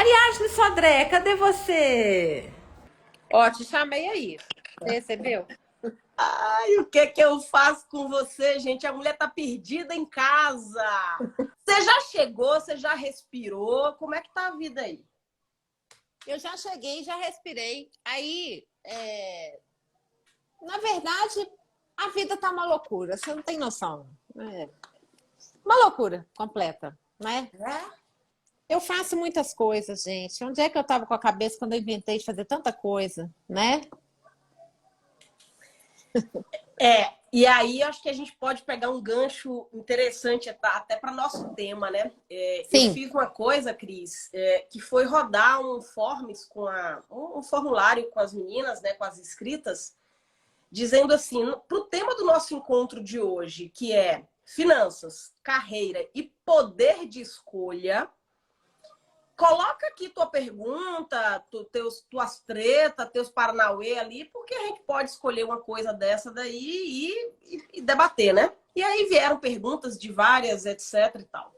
Ariadne Sodré, cadê você? Ó, te chamei aí. Você recebeu? Ai, o que que eu faço com você, gente? A mulher tá perdida em casa. Você já chegou? Você já respirou? Como é que tá a vida aí? Eu já cheguei, já respirei. Aí, na verdade, a vida tá uma loucura. Você não tem noção. É uma loucura completa, né? É? Eu faço muitas coisas, gente. Onde é que eu tava com a cabeça quando eu inventei de fazer tanta coisa, né? E aí acho que a gente pode pegar um gancho interessante até para nosso tema, né? Eu Sim. fiz uma coisa, Cris, que foi rodar um formulário com as meninas, né, com as inscritas, dizendo assim, para o tema do nosso encontro de hoje, que é finanças, carreira e poder de escolha. Coloca aqui tua pergunta, tuas tretas, teus paranauê ali, porque a gente pode escolher uma coisa dessa daí e debater, né? E aí vieram perguntas de várias, etc e tal.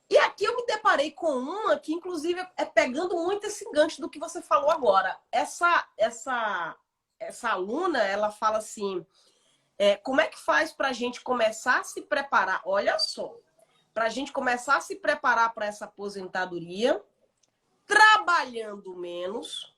E aqui eu me deparei com uma que, inclusive, é pegando muito esse gancho do que você falou agora. Essa aluna, ela fala assim, como é que faz para a gente começar a se preparar? Olha só, para a gente começar a se preparar para essa aposentadoria, trabalhando menos,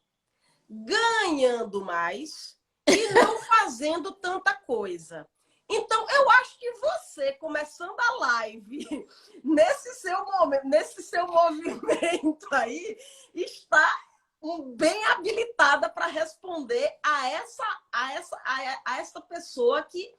ganhando mais e não fazendo tanta coisa. Então, eu acho que você, começando a live, nesse seu movimento aí, está bem habilitada para responder a essa pessoa que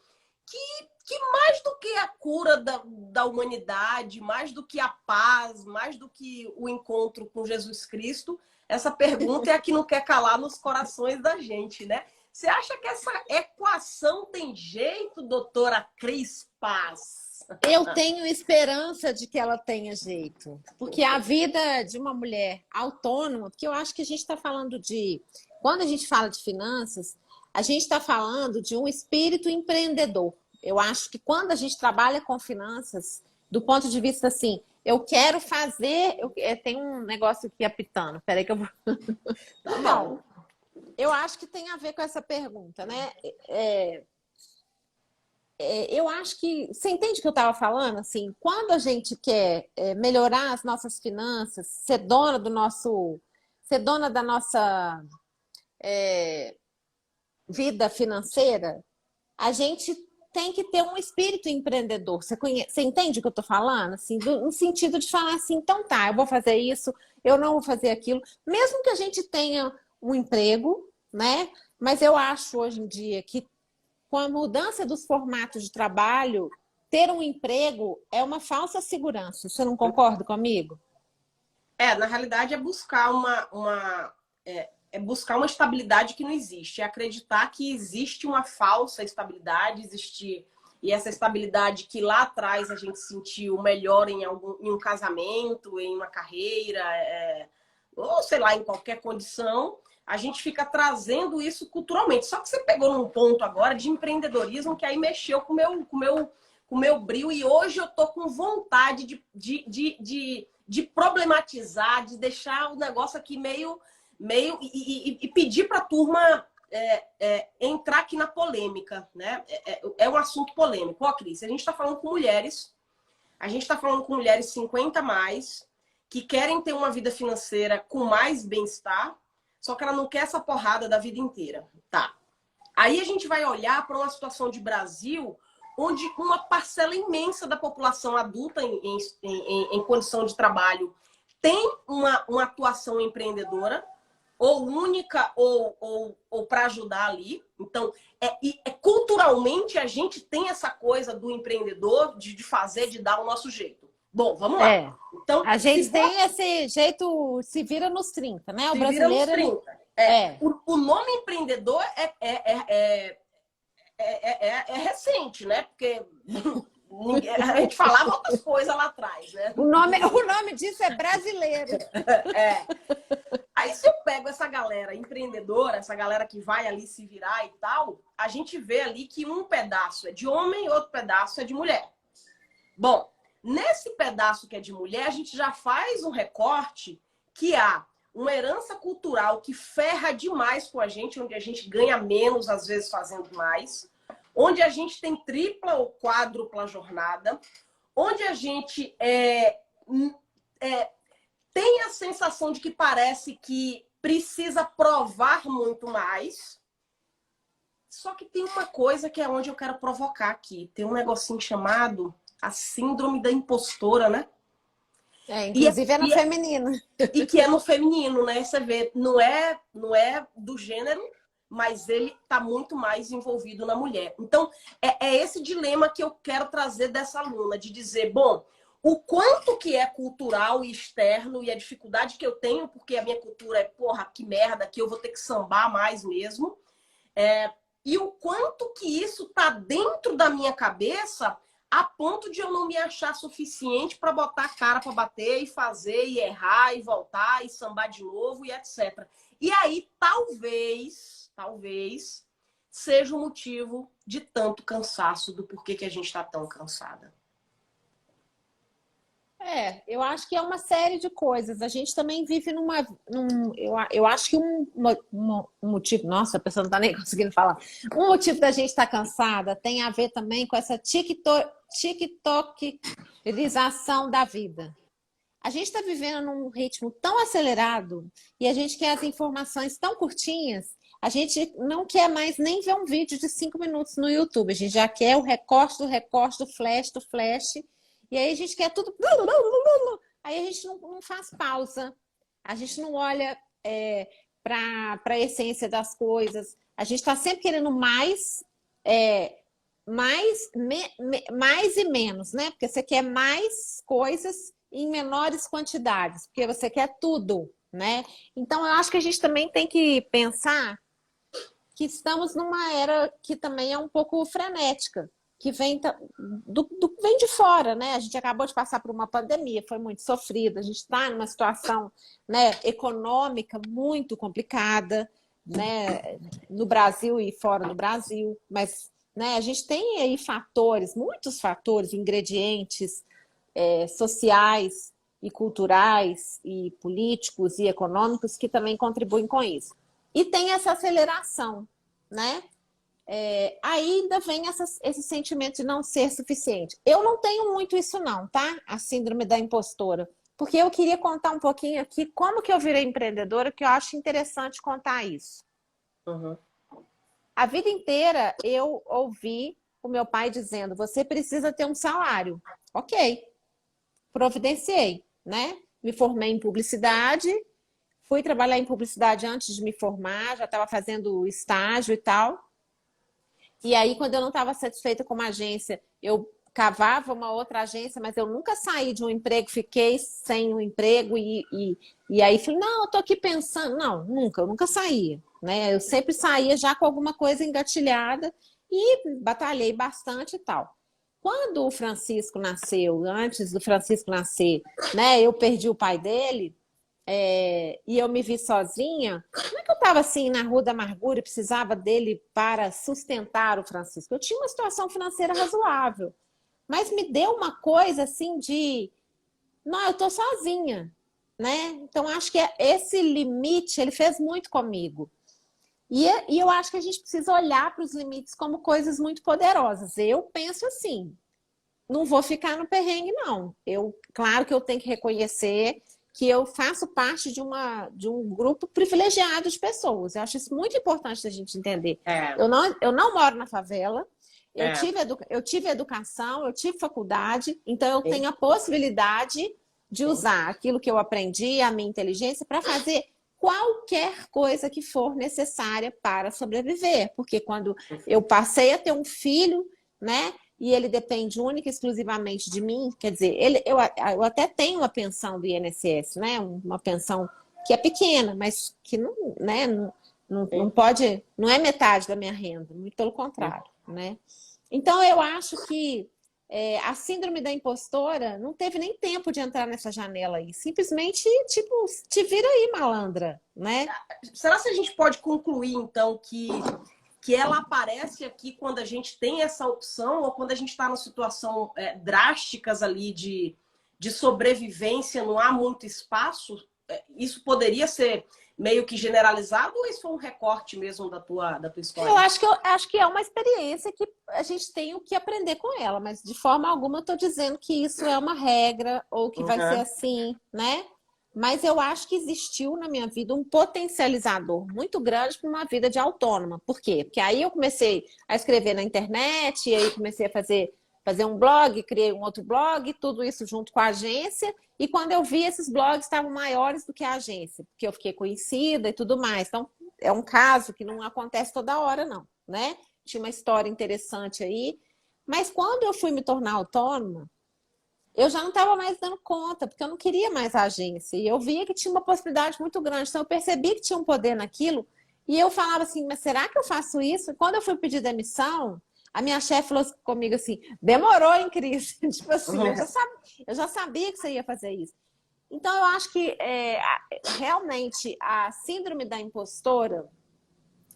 mais do que a cura da humanidade, mais do que a paz, mais do que o encontro com Jesus Cristo, essa pergunta é a que não quer calar nos corações da gente, né? Você acha que essa equação tem jeito, doutora Cris Paz? Eu tenho esperança de que ela tenha jeito. Porque a vida de uma mulher autônoma, porque eu acho que a gente está falando de. Quando a gente fala de finanças, a gente está falando de um espírito empreendedor. Eu acho que quando a gente trabalha com finanças, do ponto de vista assim, eu quero fazer. Tem um negócio aqui apitando, peraí que eu vou. Tá bom. Não, eu acho que tem a ver com essa pergunta, né? Eu acho que. Você entende o que eu estava falando? Assim, quando a gente quer melhorar as nossas finanças, ser dona do nosso. Ser dona da nossa vida financeira, a gente tem que ter um espírito empreendedor. Você entende o que eu estou falando? Assim, no sentido de falar assim, então tá, eu vou fazer isso, eu não vou fazer aquilo. Mesmo que a gente tenha um emprego, né? Mas eu acho hoje em dia que com a mudança dos formatos de trabalho, ter um emprego é uma falsa segurança. Você não concorda comigo? Na realidade, é buscar uma estabilidade que não existe. É acreditar que existe uma falsa estabilidade, e essa estabilidade que lá atrás a gente sentiu melhor em um casamento, em uma carreira, ou sei lá, em qualquer condição, a gente fica trazendo isso culturalmente. Só que você pegou num ponto agora de empreendedorismo que aí mexeu com o meu brio, e hoje eu tô com vontade de problematizar, de deixar o negócio aqui meio e pedir para a turma entrar aqui na polêmica, né? É um assunto polêmico. Ó, Cris, a gente está falando com mulheres, 50 mais, que querem ter uma vida financeira com mais bem-estar, só que ela não quer essa porrada da vida inteira. Tá. Aí a gente vai olhar para uma situação de Brasil onde uma parcela imensa da população adulta em condição de trabalho tem uma atuação empreendedora, ou única, ou para ajudar ali. Então, culturalmente, a gente tem essa coisa do empreendedor, de fazer, de dar o nosso jeito. Bom, vamos lá. Então, a gente tem esse jeito, se vira nos 30, né? O brasileiro. Vira nos 30. O nome empreendedor é recente, né? Porque a gente falava outras coisas lá atrás, né? O nome disso é brasileiro. Aí se eu pego essa galera empreendedora, essa galera que vai ali se virar e tal, a gente vê ali que um pedaço é de homem e outro pedaço é de mulher. Bom, nesse pedaço que é de mulher, a gente já faz um recorte que há uma herança cultural que ferra demais com a gente, onde a gente ganha menos, às vezes fazendo mais, onde a gente tem tripla ou quádrupla jornada, onde a gente tem a sensação de que parece que precisa provar muito mais. Só que tem uma coisa que é onde eu quero provocar aqui. Tem um negocinho chamado a síndrome da impostora, né? Inclusive é no feminino. E que é no feminino, né? Você vê, não é do gênero, mas ele está muito mais envolvido na mulher. Então, é esse dilema que eu quero trazer dessa aluna, de dizer, bom, o quanto que é cultural e externo e a dificuldade que eu tenho, porque a minha cultura é, porra, que merda, que eu vou ter que sambar mais mesmo. E o quanto que isso tá dentro da minha cabeça a ponto de eu não me achar suficiente para botar a cara para bater e fazer e errar e voltar e sambar de novo e etc. E aí, talvez seja o motivo de tanto cansaço, do porquê que a gente está tão cansada. Eu acho que é uma série de coisas. A gente também vive eu acho que um motivo... Nossa, a pessoa não está nem conseguindo falar. Um motivo da gente estar cansada tem a ver também com essa tiktokerização da vida. A gente está vivendo num ritmo tão acelerado e a gente quer as informações tão curtinhas, a gente não quer mais nem ver um vídeo de 5 minutos no YouTube. A gente já quer o recorte do flash do flash. E aí a gente quer tudo... Aí a gente não faz pausa. A gente não olha para a essência das coisas. A gente está sempre querendo mais e menos, né? Porque você quer mais coisas em menores quantidades. Porque você quer tudo, né? Então, eu acho que a gente também tem que pensar que estamos numa era que também é um pouco frenética, que vem de fora, né? A gente acabou de passar por uma pandemia, foi muito sofrido, a gente está numa situação, né, econômica muito complicada, né, no Brasil e fora do Brasil, mas, né, a gente tem aí muitos fatores, ingredientes sociais e culturais e políticos e econômicos que também contribuem com isso. E tem essa aceleração, né? Ainda vem esse sentimento de não ser suficiente. Eu não tenho muito isso não, tá? A síndrome da impostora. Porque eu queria contar um pouquinho aqui como que eu virei empreendedora, que eu acho interessante contar isso. Uhum. A vida inteira eu ouvi o meu pai dizendo, você precisa ter um salário. Ok. Providenciei, né? Me formei em publicidade, fui trabalhar em publicidade antes de me formar, já estava fazendo estágio e tal. E aí, quando eu não estava satisfeita com uma agência, eu cavava uma outra agência, mas eu nunca saí de um emprego, fiquei sem um emprego e aí falei, não, eu tô aqui pensando. Não, eu nunca saía, né? Eu sempre saía já com alguma coisa engatilhada e batalhei bastante e tal. Quando o Francisco nasceu, antes do Francisco nascer, né, eu perdi o pai dele, e eu me vi sozinha, não é que eu estava assim na Rua da Amargura e precisava dele para sustentar o Francisco. Eu tinha uma situação financeira razoável, mas me deu uma coisa assim de, não, eu estou sozinha, né? Então acho que esse limite, ele fez muito comigo. E eu acho que a gente precisa olhar para os limites como coisas muito poderosas. Eu penso assim, não vou ficar no perrengue, não. Claro que eu tenho que reconhecer que eu faço parte de um grupo privilegiado de pessoas. Eu acho isso muito importante da gente entender. Eu não moro na favela, eu tive educação, eu tive faculdade, então eu tenho a possibilidade de usar aquilo que eu aprendi, a minha inteligência, para fazer qualquer coisa que for necessária para sobreviver. Porque quando eu passei a ter um filho, né? E ele depende única e exclusivamente de mim, quer dizer, eu até tenho uma pensão do INSS, né? Uma pensão que é pequena, mas que não, né? Não pode, não é metade da minha renda, muito pelo contrário, né? Então eu acho que a síndrome da impostora não teve nem tempo de entrar nessa janela aí, simplesmente tipo, te vira aí, malandra, né? Será que a gente pode concluir então que ela aparece aqui quando a gente tem essa opção ou quando a gente está numa situação drásticas ali de sobrevivência, não há muito espaço isso poderia ser meio que generalizado ou isso foi um recorte mesmo da tua história? Eu acho que é uma experiência que a gente tem o que aprender com ela, mas de forma alguma eu estou dizendo que isso é uma regra ou que vai ser assim, né? Mas eu acho que existiu na minha vida um potencializador muito grande para uma vida de autônoma. Por quê? Porque aí eu comecei a escrever na internet, e aí comecei a fazer um blog, criei um outro blog, tudo isso junto com a agência. E quando eu vi, esses blogs estavam maiores do que a agência, porque eu fiquei conhecida e tudo mais. Então, é um caso que não acontece toda hora, não, né? Tinha uma história interessante aí. Mas quando eu fui me tornar autônoma, eu já não estava mais dando conta, porque eu não queria mais a agência. E eu via que tinha uma possibilidade muito grande. Então, eu percebi que tinha um poder naquilo. E eu falava assim, mas será que eu faço isso? E quando eu fui pedir demissão, a minha chefe falou comigo assim, demorou, hein, Cris? Tipo assim, eu já sabia que você ia fazer isso. Então, eu acho que realmente a síndrome da impostora,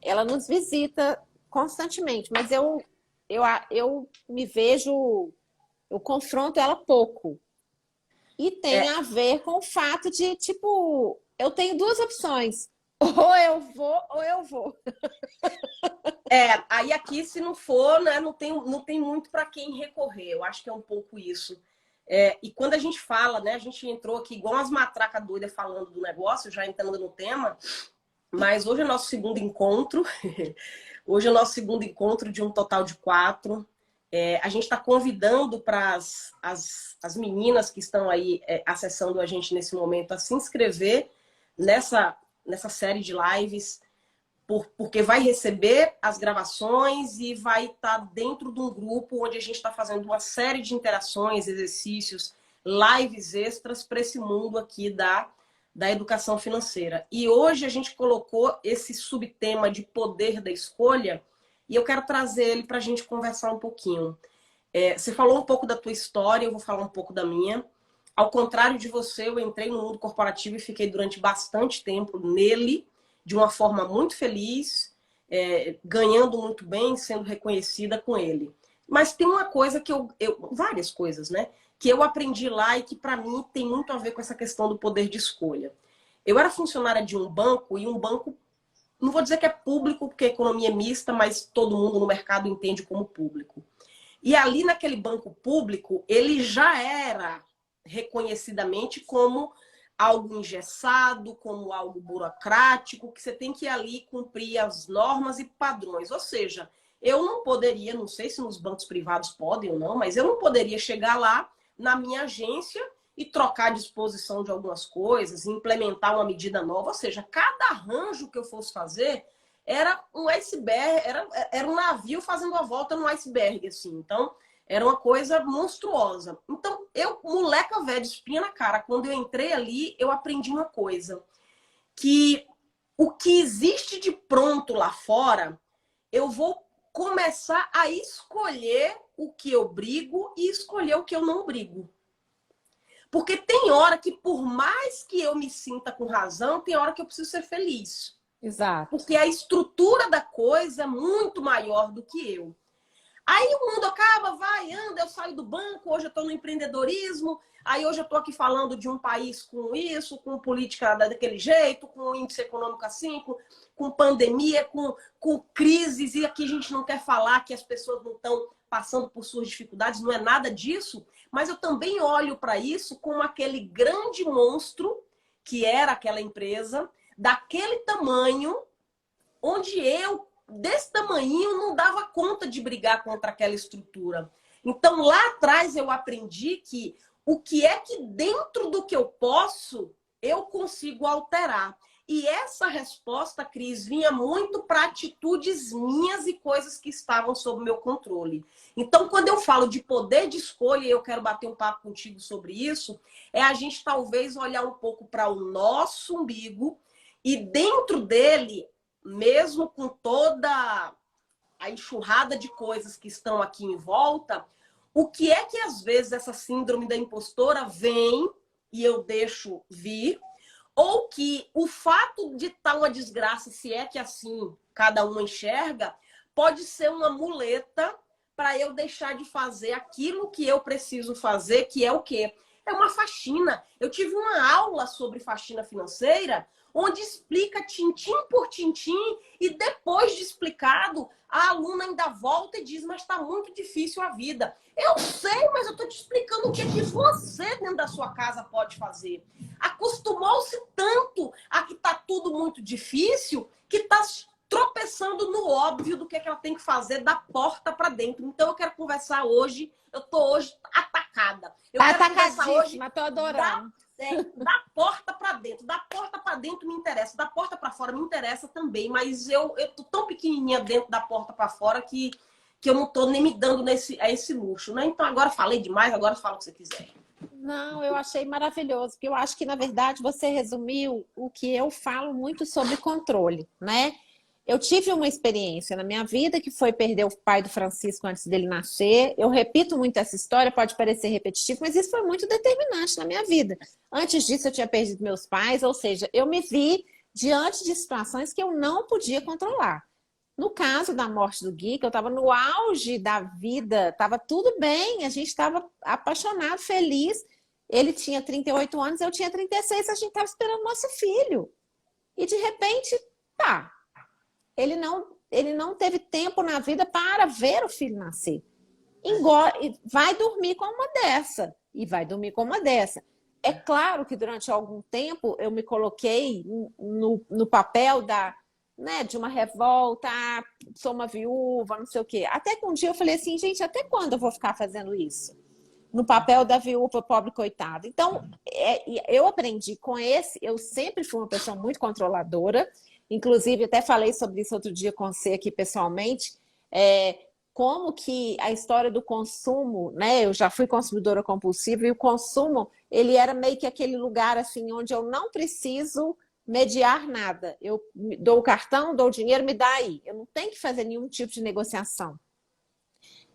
ela nos visita constantemente. Mas eu me vejo... Eu confronto ela pouco. E tem a ver com o fato de, tipo, eu tenho duas opções. Ou eu vou, ou eu vou. Aí aqui, se não for, né, não tem muito para quem recorrer. Eu acho que é um pouco isso. E quando a gente fala, né, a gente entrou aqui igual umas matracas doidas falando do negócio, já entrando no tema, mas hoje é nosso segundo encontro. Hoje é o nosso segundo encontro de um total de 4. A gente está convidando para as meninas que estão aí acessando a gente nesse momento a se inscrever nessa série de lives, porque vai receber as gravações e vai estar dentro de um grupo onde a gente está fazendo uma série de interações, exercícios, lives extras para esse mundo aqui da educação financeira. E hoje a gente colocou esse subtema de poder da escolha e eu quero trazer ele para a gente conversar um pouquinho. Você falou um pouco da tua história, eu vou falar um pouco da minha. Ao contrário de você, eu entrei no mundo corporativo e fiquei durante bastante tempo nele, de uma forma muito feliz, ganhando muito bem, sendo reconhecida com ele. Mas tem uma coisa que várias coisas, né? Que eu aprendi lá e que para mim tem muito a ver com essa questão do poder de escolha. Eu era funcionária de um banco e um banco, não vou dizer que é público, porque a economia é mista, mas todo mundo no mercado entende como público. E ali naquele banco público, ele já era reconhecidamente como algo engessado, como algo burocrático, que você tem que ir ali cumprir as normas e padrões. Ou seja, eu não poderia, não sei se nos bancos privados podem ou não, mas eu não poderia chegar lá na minha agência e trocar a disposição de algumas coisas, implementar uma medida nova. Ou seja, cada arranjo que eu fosse fazer era um iceberg, era um navio fazendo a volta no iceberg, assim. Então, era uma coisa monstruosa. Então, eu, moleca velha, de espinha na cara, quando eu entrei ali, eu aprendi uma coisa. Que o que existe de pronto lá fora, eu vou começar a escolher o que eu brigo e escolher o que eu não brigo. Porque tem hora que, por mais que eu me sinta com razão, tem hora que eu preciso ser feliz. Exato. Porque a estrutura da coisa é muito maior do que eu. Aí o mundo acaba, vai, anda, eu saio do banco, hoje eu estou no empreendedorismo, aí hoje eu estou aqui falando de um país com isso, com política daquele jeito, com índice econômico assim, com pandemia, com crises, e aqui a gente não quer falar que as pessoas não estão passando por suas dificuldades, não é nada disso, mas eu também olho para isso como aquele grande monstro que era aquela empresa, daquele tamanho, onde eu, desse tamanho, não dava conta de brigar contra aquela estrutura. Então, lá atrás, eu aprendi que o que é que dentro do que eu posso, eu consigo alterar. E essa resposta, Cris, vinha muito para atitudes minhas e coisas que estavam sob meu controle. Então, quando eu falo de poder de escolha, e eu quero bater um papo contigo sobre isso, é a gente talvez olhar um pouco para o nosso umbigo e dentro dele, mesmo com toda a enxurrada de coisas que estão aqui em volta, o que é que às vezes essa síndrome da impostora vem e eu deixo vir, ou que o fato de estar uma desgraça, se é que assim cada um enxerga, pode ser uma muleta para eu deixar de fazer aquilo que eu preciso fazer, que é o quê? é uma faxina. Eu tive uma aula sobre faxina financeira, onde explica tintim por tintim, e depois de explicado, a aluna ainda volta e diz, mas está muito difícil a vida. Eu sei, mas eu estou te explicando o que é que você, dentro da sua casa, pode fazer. Acostumou-se tanto a que está tudo muito difícil, que está tropeçando no óbvio do que é que ela tem que fazer da porta para dentro. Então, eu quero conversar hoje, eu estou hoje atacada. Eu quero conversar hoje, tô adorando. da porta para dentro. Da porta para dentro me interessa, da porta para fora me interessa também, mas eu tô tão pequenininha dentro da porta para fora que eu não tô nem me dando a esse luxo, né? Então, agora falei demais, agora fala o que você quiser. Não, eu achei maravilhoso, porque eu acho que, na verdade, você resumiu o que eu falo muito sobre controle, né? Eu tive uma experiência na minha vida que foi perder o pai do Francisco antes dele nascer. Eu repito muito essa história, pode parecer repetitivo, mas isso foi muito determinante na minha vida. Antes disso, eu tinha perdido meus pais, ou seja, eu me vi diante de situações que eu não podia controlar. No caso da morte do Gui, que eu estava no auge da vida, estava tudo bem, a gente estava apaixonado, feliz. Ele tinha 38 anos, eu tinha 36, a gente estava esperando nosso filho. E de repente, tá. Ele não teve tempo na vida para ver o filho nascer. Vai dormir com uma dessa. E vai dormir com uma dessa. É claro que durante algum tempo eu me coloquei no papel de uma revolta, sou uma viúva, não sei o quê. Até que um dia eu falei assim, gente, até quando eu vou ficar fazendo isso? No papel da viúva, pobre coitada. Então, eu aprendi com eu sempre fui uma pessoa muito controladora. Inclusive, até falei sobre isso outro dia com você aqui pessoalmente, como que a história do consumo, né? Eu já fui consumidora compulsiva e o consumo, ele era meio que aquele lugar assim, onde eu não preciso mediar nada. Eu dou o cartão, dou o dinheiro, me dá aí. Eu não tenho que fazer nenhum tipo de negociação.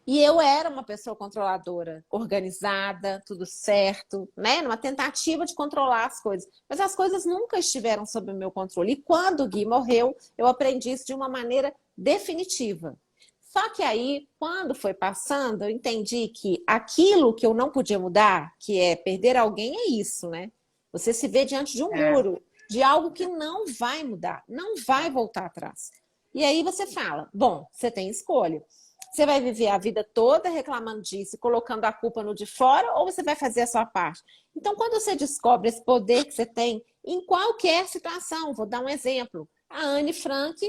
E eu era uma pessoa controladora, organizada, tudo certo, né? Numa tentativa de controlar as coisas. Mas as coisas nunca estiveram sob o meu controle. E quando o Gui morreu, eu aprendi isso de uma maneira definitiva. Só que aí, quando foi passando, eu entendi que aquilo que eu não podia mudar, que é perder alguém, é isso, né? Você se vê diante de um muro, de algo que não vai mudar, não vai voltar atrás. E aí você fala, bom, você tem escolha. Você vai viver a vida toda reclamando disso, colocando a culpa no de fora, ou você vai fazer a sua parte? Então, quando você descobre esse poder que você tem em qualquer situação, vou dar um exemplo. A Anne Frank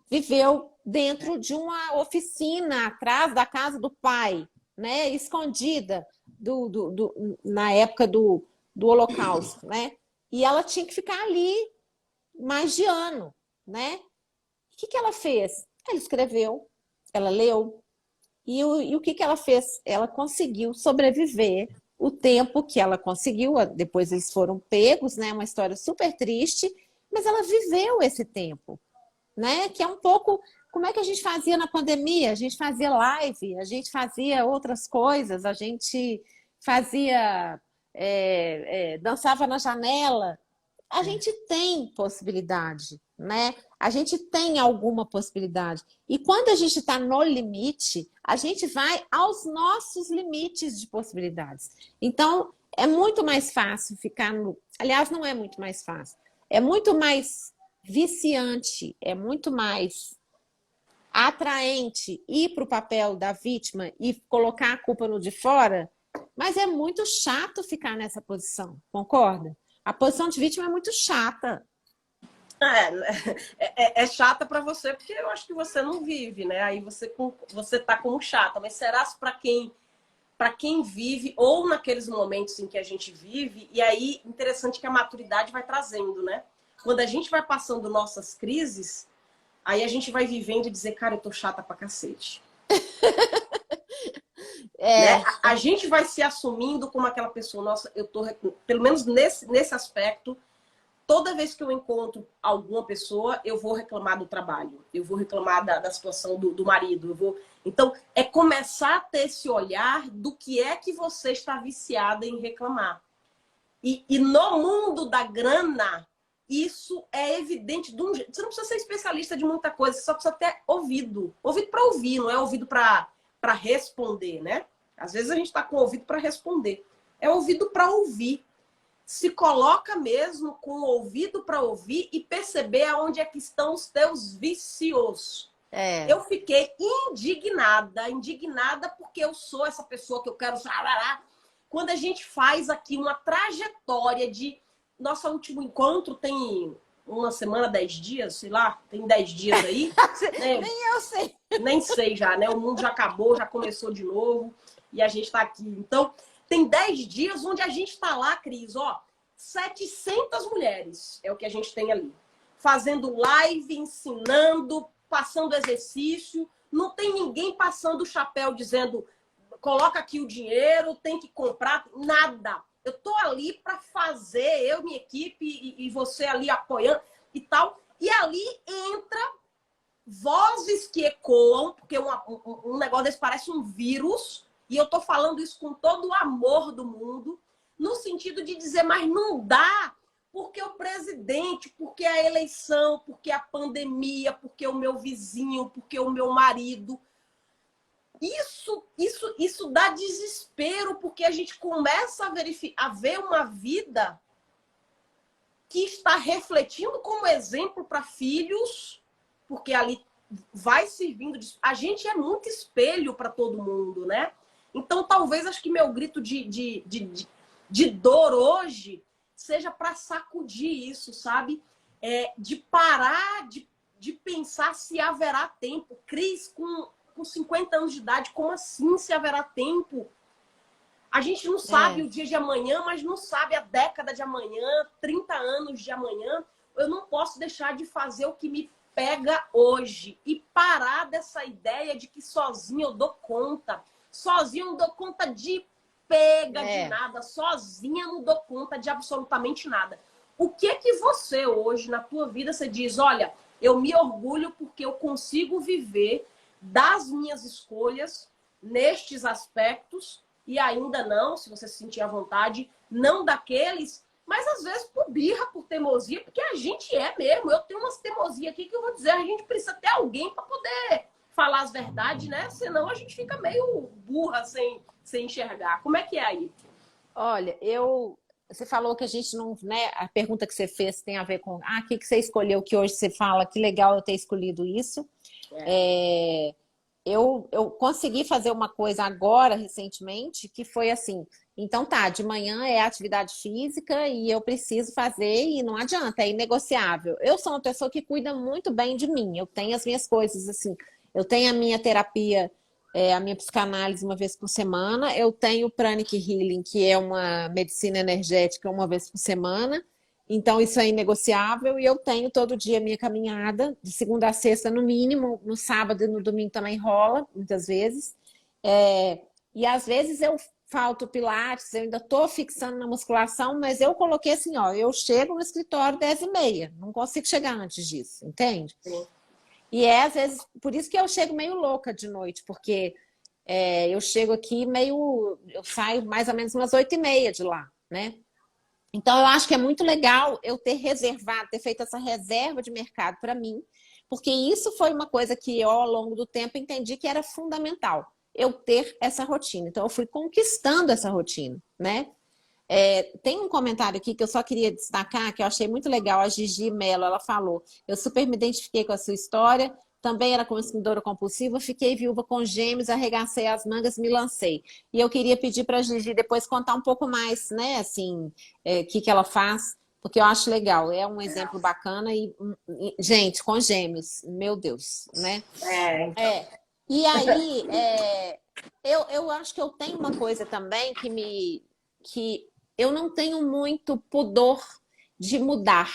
viveu dentro de uma oficina atrás da casa do pai, né? Escondida na época do Holocausto, né? E ela tinha que ficar ali mais de ano, né? O que ela fez? Ela escreveu. Ela leu. E o que ela fez? Ela conseguiu sobreviver o tempo que ela conseguiu. Depois eles foram pegos, né? Uma história super triste, mas ela viveu esse tempo, né? Que é um pouco como é que a gente fazia na pandemia. A gente fazia live, a gente fazia outras coisas, a gente fazia dançava na janela. A gente tem possibilidade, né? A gente tem alguma possibilidade. E quando a gente está no limite, a gente vai aos nossos limites de possibilidades. Então, é muito mais fácil ficar no... Aliás, não é muito mais fácil. É muito mais viciante, é muito mais atraente ir para o papel da vítima e colocar a culpa no de fora, mas é muito chato ficar nessa posição, concorda? A posição de vítima é muito chata. É chata para você, porque eu acho que você não vive, né? Aí você tá como chata. Mas será para quem vive, ou naqueles momentos em que a gente vive, e aí interessante que a maturidade vai trazendo, né? Quando a gente vai passando nossas crises, aí a gente vai vivendo e dizer, cara, eu tô chata pra cacete. Né? A gente vai se assumindo como aquela pessoa, nossa, eu tô, pelo menos nesse aspecto, toda vez que eu encontro alguma pessoa, eu vou reclamar do trabalho, eu vou reclamar da situação do marido, Então, é começar a ter esse olhar do que é que você está viciada em reclamar. E no mundo da grana, isso é evidente de um jeito. Você não precisa ser especialista de muita coisa, você só precisa ter ouvido. Ouvido para ouvir, não é ouvido para responder, né? Às vezes a gente está com ouvido para responder. é ouvido para ouvir. Se coloca mesmo com o ouvido para ouvir e perceber aonde é que estão os teus vícios. Eu fiquei indignada porque eu sou essa pessoa que eu quero... Quando a gente faz aqui uma trajetória de... Nosso último encontro tem uma semana, 10 dias, sei lá, tem 10 dias aí. Né? Nem eu sei. Nem sei já, né? O mundo já acabou, já começou de novo e a gente está aqui. Então, tem 10 dias onde a gente está lá, Cris, ó, 700 mulheres é o que a gente tem ali. Fazendo live, ensinando, passando exercício. Não tem ninguém passando o chapéu dizendo, coloca aqui o dinheiro, tem que comprar, nada. Eu tô ali para fazer, eu, minha equipe e você ali apoiando e tal. E ali entra vozes que ecoam, porque um negócio desse parece um vírus, e eu tô falando isso com todo o amor do mundo, no sentido de dizer, mas não dá, porque o presidente, porque a eleição, porque a pandemia, porque o meu vizinho, porque o meu marido... Isso dá desespero, porque a gente começa a ver uma vida que está refletindo como exemplo para filhos, porque ali vai servindo... A gente é muito espelho para todo mundo, né? Então, talvez, acho que meu grito de dor hoje seja para sacudir isso, sabe? De parar de pensar se haverá tempo. Cris, com 50 anos de idade, como assim se haverá tempo? A gente não sabe o dia de amanhã, mas não sabe a década de amanhã, 30 anos de amanhã. Eu não posso deixar de fazer o que me pega hoje e parar dessa ideia de que sozinho eu dou conta. Sozinho eu não dou conta de de nada. Sozinha eu não dou conta de absolutamente nada. O que você hoje, na tua vida, você diz, olha, eu me orgulho porque eu consigo viver das minhas escolhas nestes aspectos e ainda não, se você se sentir à vontade, não daqueles, mas às vezes por birra, por teimosia, porque a gente é mesmo. Eu tenho umas teimosias aqui que eu vou dizer, a gente precisa ter alguém para poder falar as verdades, né? Senão a gente fica meio burra sem enxergar. Como é que é aí? Olha, você falou que a gente não, né? A pergunta que você fez tem a ver com, o que você escolheu que hoje você fala, que legal eu ter escolhido isso. Eu consegui fazer uma coisa agora, recentemente, que foi assim, então tá, de manhã é atividade física e eu preciso fazer e não adianta, é inegociável. Eu sou uma pessoa que cuida muito bem de mim, eu tenho as minhas coisas assim, eu tenho a minha terapia, a minha psicanálise uma vez por semana, eu tenho o Pranic Healing, que é uma medicina energética uma vez por semana, então isso é inegociável e eu tenho todo dia a minha caminhada, de segunda a sexta no mínimo, no sábado e no domingo também rola, muitas vezes. E às vezes eu falto pilates, eu ainda estou fixando na musculação, mas eu coloquei assim, ó, eu chego no escritório 10h30, não consigo chegar antes disso, entende? Sim. E às vezes, por isso que eu chego meio louca de noite, porque eu chego aqui eu saio mais ou menos umas 8h30 de lá, né? Então, eu acho que é muito legal eu ter feito essa reserva de mercado para mim, porque isso foi uma coisa que eu, ao longo do tempo, entendi que era fundamental, eu ter essa rotina. Então, eu fui conquistando essa rotina, né? Tem um comentário aqui que eu só queria destacar, que eu achei muito legal, a Gigi Mello, ela falou, eu super me identifiquei com a sua história, também era consumidora compulsiva, fiquei viúva com gêmeos, arregacei as mangas, me lancei. E eu queria pedir para a Gigi depois contar um pouco mais, né, assim, o que ela faz, porque eu acho legal, é um exemplo bacana e, gente, com gêmeos, meu Deus, né? E aí, eu acho que eu tenho uma coisa também que eu não tenho muito pudor de mudar.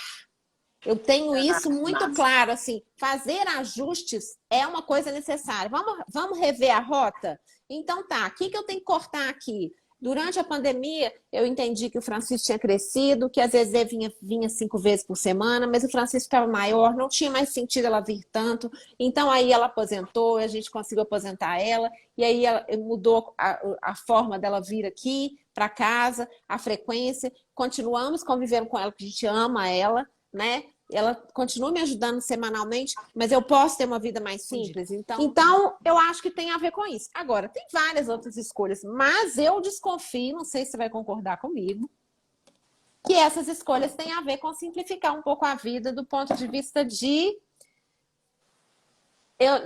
Eu tenho isso muito claro, assim, fazer ajustes é uma coisa necessária. Vamos rever a rota? Então tá, o que eu tenho que cortar aqui? Durante a pandemia, eu entendi que o Francisco tinha crescido, que às vezes ele vinha 5 vezes por semana, mas o Francisco estava maior, não tinha mais sentido ela vir tanto. Então aí ela aposentou, a gente conseguiu aposentar ela, e aí ela mudou a forma dela vir aqui para casa, a frequência. Continuamos convivendo com ela, porque a gente ama ela, né? ela continua me ajudando semanalmente, mas eu posso ter uma vida mais simples. Então, eu acho que tem a ver com isso. Agora, tem várias outras escolhas, mas eu desconfio, não sei se você vai concordar comigo, que essas escolhas têm a ver com simplificar um pouco a vida do ponto de vista de...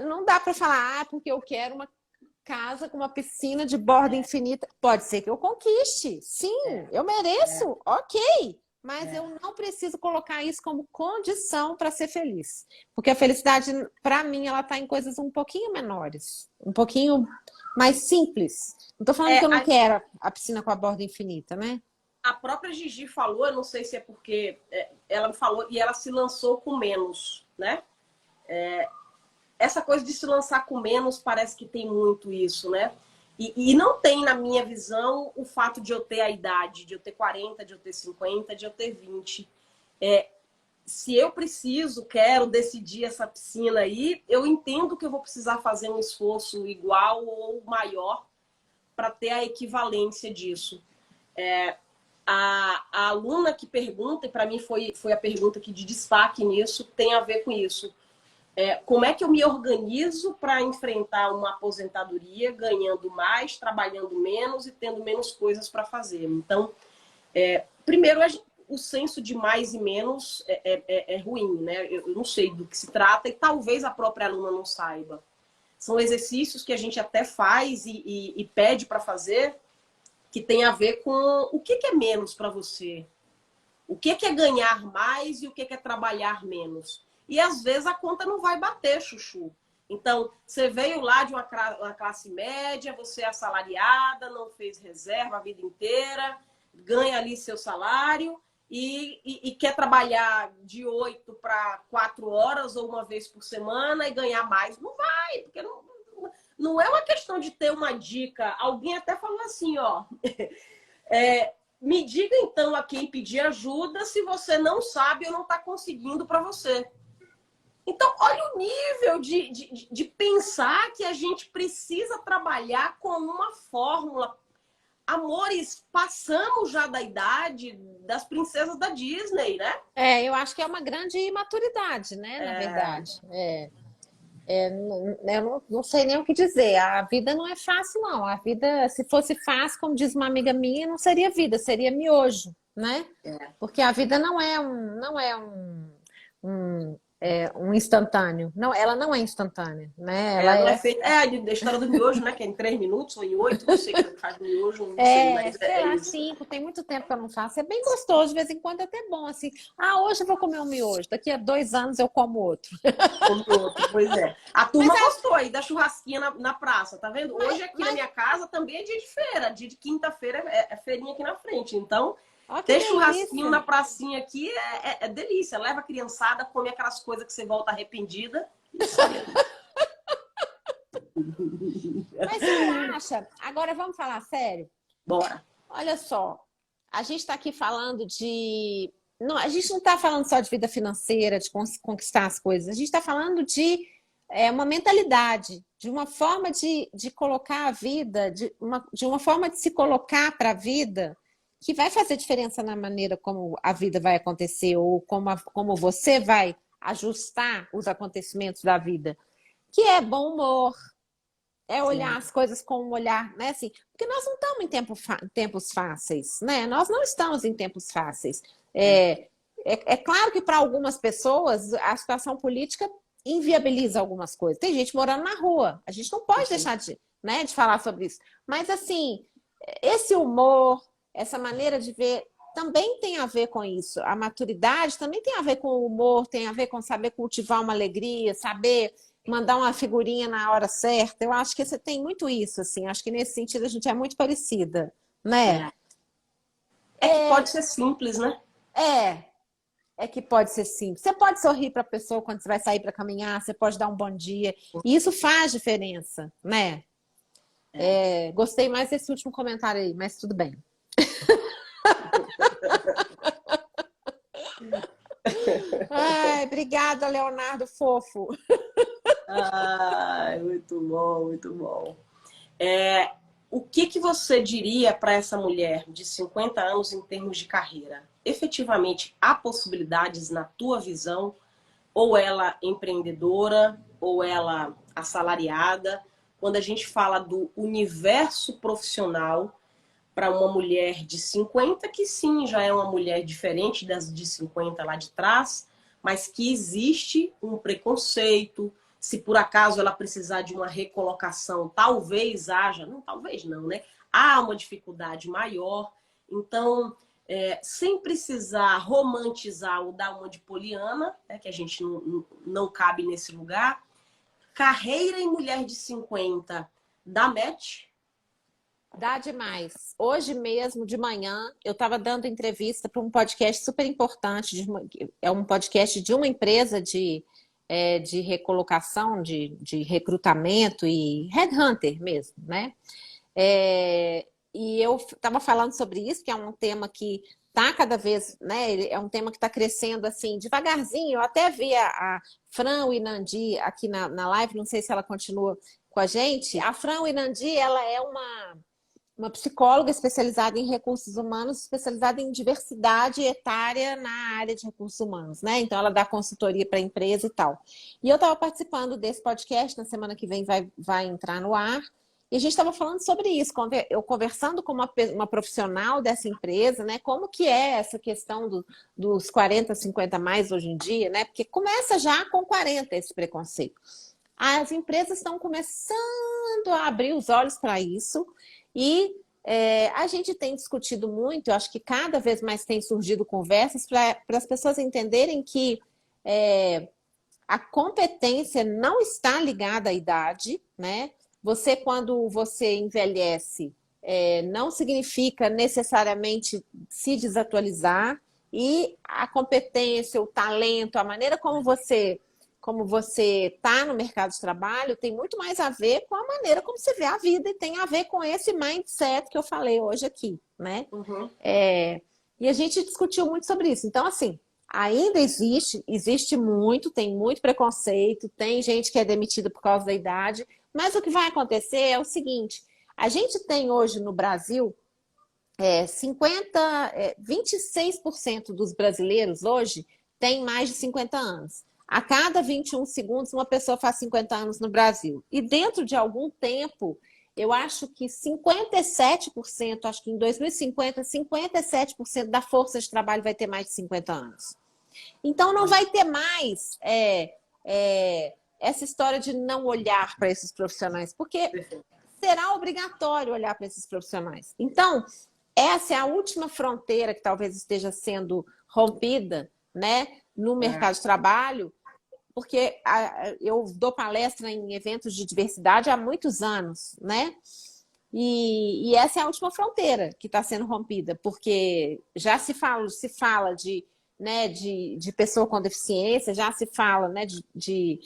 não dá para falar, porque eu quero uma casa com uma piscina de borda infinita. Pode ser que eu conquiste, sim, eu mereço, ok. Mas eu não preciso colocar isso como condição para ser feliz. Porque a felicidade, para mim, ela está em coisas um pouquinho menores. Um pouquinho mais simples. Não estou falando que eu não quero a piscina com a borda infinita, né? A própria Gigi falou, eu não sei se é porque ela me falou, e ela se lançou com menos, né? Essa coisa de se lançar com menos parece que tem muito isso, né? E não tem, na minha visão, o fato de eu ter a idade, de eu ter 40, de eu ter 50, de eu ter 20. Se eu quero decidir essa piscina aí, eu entendo que eu vou precisar fazer um esforço igual ou maior para ter a equivalência disso. A aluna que pergunta, e para mim foi a pergunta que de destaque nisso, tem a ver com isso. Como é que eu me organizo para enfrentar uma aposentadoria ganhando mais, trabalhando menos e tendo menos coisas para fazer? Então, primeiro, o senso de mais e menos é ruim, né? Eu não sei do que se trata e talvez a própria aluna não saiba. São exercícios que a gente até faz e pede para fazer, que tem a ver com o que é menos para você. O que é ganhar mais e o que é trabalhar menos. E às vezes a conta não vai bater, Chuchu. Então, você veio lá de uma classe média, você é assalariada, não fez reserva a vida inteira, ganha ali seu salário e quer trabalhar de 8 para 4 horas ou uma vez por semana e ganhar mais. Não vai, porque não é uma questão de ter uma dica. Alguém até falou assim, ó... me diga então a quem pedir ajuda se você não sabe ou não está conseguindo para você. Então, olha o nível de pensar que a gente precisa trabalhar com uma fórmula. Amores, passamos já da idade das princesas da Disney, né? Eu acho que é uma grande imaturidade, né? Na verdade. Eu não sei nem o que dizer. A vida não é fácil, não. A vida, se fosse fácil, como diz uma amiga minha, não seria vida, seria miojo, né? Porque a vida não é um instantâneo. Não, ela não é instantânea, né? Ela não é feita. A história do miojo, né? Que é em 3 minutos ou em 8, não sei como faz miojo, não sei, mas sei lá, isso. 5, tem muito tempo que eu não faço. É bem gostoso, de vez em quando é até bom, assim. Hoje eu vou comer um miojo, daqui a 2 anos eu como outro. Como outro, pois é. A turma gostou aí da churrasquinha na praça, tá vendo? Hoje aqui na minha casa também é dia de feira, dia de quinta-feira é feirinha aqui na frente, então... Ter churrasquinho na pracinha aqui é delícia. Leva a criançada, come aquelas coisas que você volta arrependida. Isso aí. Mas você não acha? Agora vamos falar sério? Bora. Olha só, a gente está aqui falando de... Não, a gente não está falando só de vida financeira, de conquistar as coisas. A gente está falando de uma mentalidade, de uma forma de colocar a vida, de uma forma de se colocar para a vida... que vai fazer diferença na maneira como a vida vai acontecer ou como você vai ajustar os acontecimentos da vida. Que é bom humor, olhar as coisas com um olhar, né? Assim, porque nós não estamos em tempos fáceis, né? Nós não estamos em tempos fáceis. É claro que para algumas pessoas a situação política inviabiliza algumas coisas. Tem gente morando na rua, a gente não pode deixar de falar sobre isso. Mas, assim, esse humor... Essa maneira de ver também tem a ver com isso. A maturidade também tem a ver com o humor, tem a ver com saber cultivar uma alegria, saber mandar uma figurinha na hora certa. Eu acho que você tem muito isso, assim. Acho que nesse sentido a gente é muito parecida, né? Que pode ser simples, né? É que pode ser simples. Você pode sorrir para a pessoa quando você vai sair para caminhar, você pode dar um bom dia. E isso faz diferença, né? Gostei mais desse último comentário aí, mas tudo bem. Ai, obrigada, Leonardo fofo. Ai, muito bom, muito bom. O que você diria para essa mulher de 50 anos em termos de carreira? efetivamente há possibilidades na tua visão, ou ela empreendedora, ou ela assalariada, quando a gente fala do universo profissional para uma mulher de 50, que sim, já é uma mulher diferente das de 50 lá de trás, mas que existe um preconceito. Se por acaso ela precisar de uma recolocação, talvez haja, não, talvez não, né? Há uma dificuldade maior. Então, sem precisar romantizar ou dar uma de poliana, né, que a gente não cabe nesse lugar, carreira em mulher de 50 dá match? Dá demais. Hoje mesmo, de manhã, eu estava dando entrevista para um podcast super importante, é um podcast de uma empresa de recolocação, de recrutamento e headhunter mesmo, né? E eu estava falando sobre isso, que é um tema que está cada vez, né? É um tema que está crescendo assim, devagarzinho. Eu até vi a Fran Winandi aqui na live, não sei se ela continua com a gente. A Fran Winandi, ela é uma psicóloga especializada em recursos humanos, especializada em diversidade etária na área de recursos humanos, né? Então, ela dá consultoria para a empresa e tal. E eu estava participando desse podcast, na semana que vem vai entrar no ar, e a gente estava falando sobre isso, eu conversando com uma profissional dessa empresa, né? Como que é essa questão dos 40, 50 mais hoje em dia, né? Porque começa já com 40 esse preconceito. As empresas estão começando a abrir os olhos para isso, e a gente tem discutido muito, eu acho que cada vez mais tem surgido conversas para as pessoas entenderem que a competência não está ligada à idade, né? Quando você envelhece, não significa necessariamente se desatualizar, e a competência, o talento, a maneira como você está no mercado de trabalho tem muito mais a ver com a maneira como você vê a vida, e tem a ver com esse mindset que eu falei hoje aqui, né? Uhum. E a gente discutiu muito sobre isso. Então, assim, ainda existe muito, tem muito preconceito, tem gente que é demitida por causa da idade, mas o que vai acontecer é o seguinte: a gente tem hoje no Brasil 26% dos brasileiros hoje tem mais de 50 anos. A cada 21 segundos, uma pessoa faz 50 anos no Brasil. E dentro de algum tempo, eu acho que 57%, acho que em 2050, 57% da força de trabalho vai ter mais de 50 anos. Então, não vai ter mais essa história de não olhar para esses profissionais, porque será obrigatório olhar para esses profissionais. Então, essa é a última fronteira que talvez esteja sendo rompida, né, no mercado de trabalho, porque eu dou palestra em eventos de diversidade há muitos anos, né? E essa é a última fronteira que está sendo rompida, porque já se fala de pessoa com deficiência, já se fala, né, de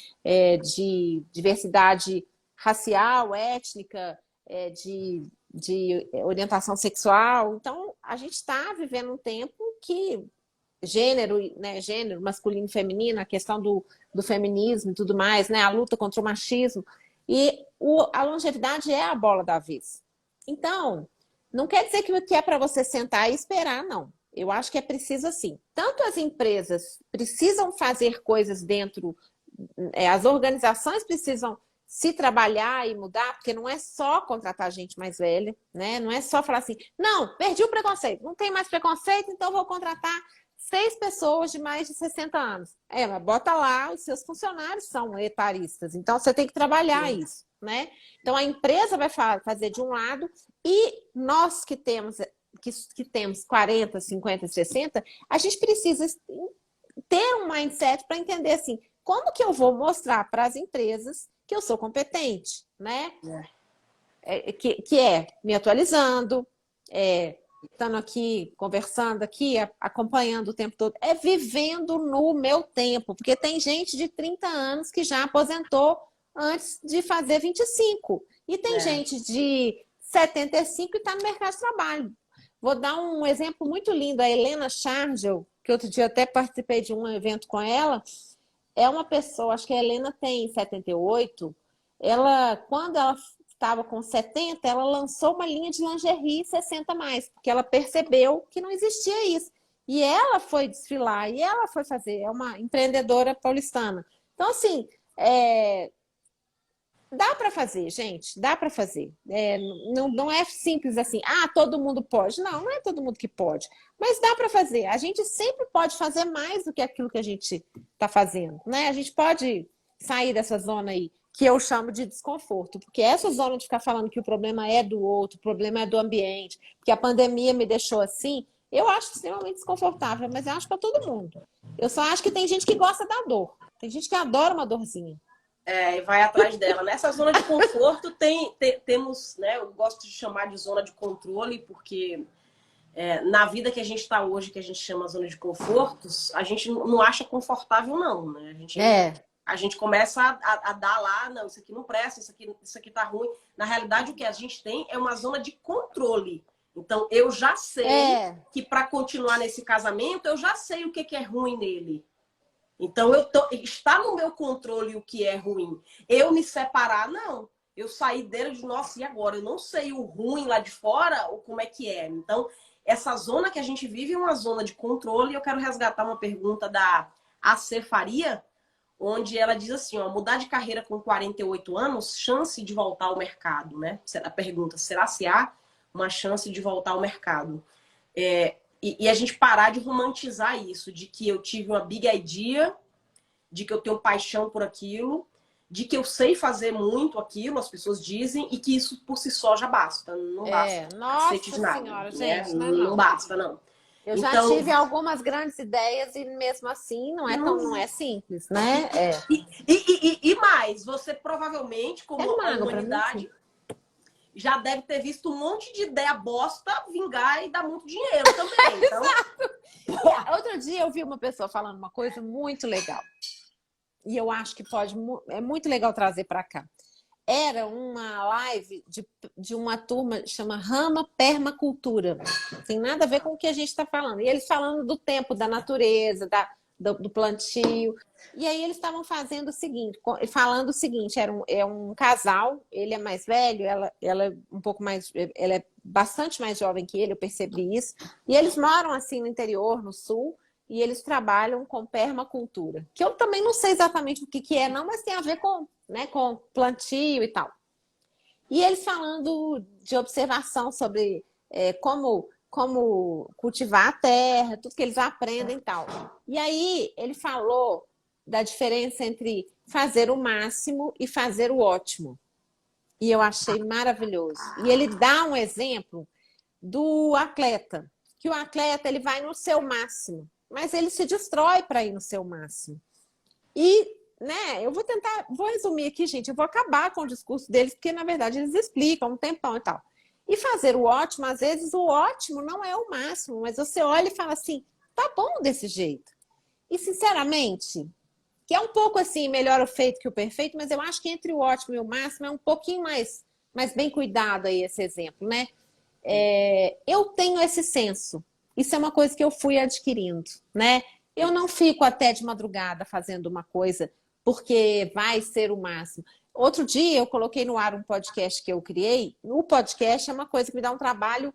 diversidade racial, étnica, de orientação sexual. Então, a gente está vivendo um tempo que gênero, né, gênero masculino e feminino, a questão do feminismo e tudo mais, né, a luta contra o machismo, e a longevidade é a bola da vez. Então, não quer dizer que é para você sentar e esperar, não. Eu acho que é preciso assim. Tanto as empresas precisam fazer coisas dentro, as organizações precisam se trabalhar e mudar, porque não é só contratar gente mais velha, né? Não é só falar assim, não, perdi o preconceito, não tem mais preconceito, então vou contratar 6 pessoas de mais de 60 anos. Mas bota lá, os seus funcionários são etaristas, então você tem que trabalhar isso, né? Então a empresa vai fazer de um lado, e nós que temos 40, 50, 60, a gente precisa ter um mindset para entender assim, como que eu vou mostrar para as empresas que eu sou competente, né? Que é me atualizando, estando aqui, conversando aqui, acompanhando o tempo todo, vivendo no meu tempo, porque tem gente de 30 anos que já aposentou antes de fazer 25, e tem gente de 75 que está no mercado de trabalho. Vou dar um exemplo muito lindo, a Helena Chargel, que outro dia até participei de um evento com ela, é uma pessoa, acho que a Helena tem 78, quando ela estava com 70, ela lançou uma linha de lingerie 60 mais, porque ela percebeu que não existia isso. E ela foi desfilar, e ela foi fazer, é uma empreendedora paulistana. Então, assim, dá para fazer, gente, dá para fazer. Não é simples assim, todo mundo pode. Não, não é todo mundo que pode, mas dá para fazer. A gente sempre pode fazer mais do que aquilo que a gente está fazendo, né? A gente pode sair dessa zona aí, que eu chamo de desconforto, porque essa zona de ficar falando que o problema é do outro, o problema é do ambiente, que a pandemia me deixou assim, eu acho extremamente desconfortável, mas eu acho para todo mundo. Eu só acho que tem gente que gosta da dor, tem gente que adora uma dorzinha. E vai atrás dela. Nessa zona de conforto temos, né? Eu gosto de chamar de zona de controle, porque na vida que a gente está hoje, que a gente chama zona de confortos, a gente não acha confortável, não, né? A gente começa a dar lá, não, isso aqui não presta, isso aqui tá ruim. Na realidade, o que a gente tem é uma zona de controle. Então, eu já sei que para continuar nesse casamento, eu já sei o que é ruim nele. Então, está no meu controle o que é ruim. Eu me separar, não. Eu saí dele de, nossa, e agora? Eu não sei o ruim lá de fora ou como é que é. Então, essa zona que a gente vive é uma zona de controle. E eu quero resgatar uma pergunta da AC Faria, onde ela diz assim, ó, mudar de carreira com 48 anos, chance de voltar ao mercado, né? A pergunta, será se há uma chance de voltar ao mercado? E a gente parar de romantizar isso, de que eu tive uma big idea, de que eu tenho paixão por aquilo, de que eu sei fazer muito aquilo, as pessoas dizem, e que isso por si só já basta. Não basta. Nossa de nada, senhora, né? gente, Não basta, não. Eu já tive algumas grandes ideias e mesmo assim não é simples, né? E mais, você provavelmente, como a humanidade, já deve ter visto um monte de ideia bosta vingar e dar muito dinheiro também. Então... Outro dia eu vi uma pessoa falando uma coisa muito legal. E eu acho que é muito legal trazer para cá. Era uma live de uma turma chama Rama Permacultura. Tem nada a ver com o que a gente está falando. E eles falando do tempo, da natureza, do plantio. E aí eles estavam falando o seguinte, é um casal, ele é mais velho, ela é um pouco mais, ela é bastante mais jovem que ele, eu percebi isso. E eles moram assim no interior, no sul, e eles trabalham com permacultura, que eu também não sei exatamente o que é, não, mas tem a ver com, né, com plantio e tal. E eles falando de observação sobre como cultivar a terra, tudo que eles aprendem e tal. E aí ele falou da diferença entre fazer o máximo e fazer o ótimo. E eu achei maravilhoso. E ele dá um exemplo do atleta, que o atleta ele vai no seu máximo, mas ele se destrói para ir no seu máximo. E, né, eu vou resumir aqui, gente, eu vou acabar com o discurso deles, porque, na verdade, eles explicam um tempão e tal. E fazer o ótimo, às vezes, o ótimo não é o máximo, mas você olha e fala assim, tá bom desse jeito. E, sinceramente, que é um pouco assim, melhor o feito que o perfeito, mas eu acho que entre o ótimo e o máximo é um pouquinho mais bem cuidado aí esse exemplo, né? Eu tenho esse senso. Isso é uma coisa que eu fui adquirindo, né? Eu não fico até de madrugada fazendo uma coisa porque vai ser o máximo. Outro dia eu coloquei no ar um podcast que eu criei. O podcast é uma coisa que me dá um trabalho.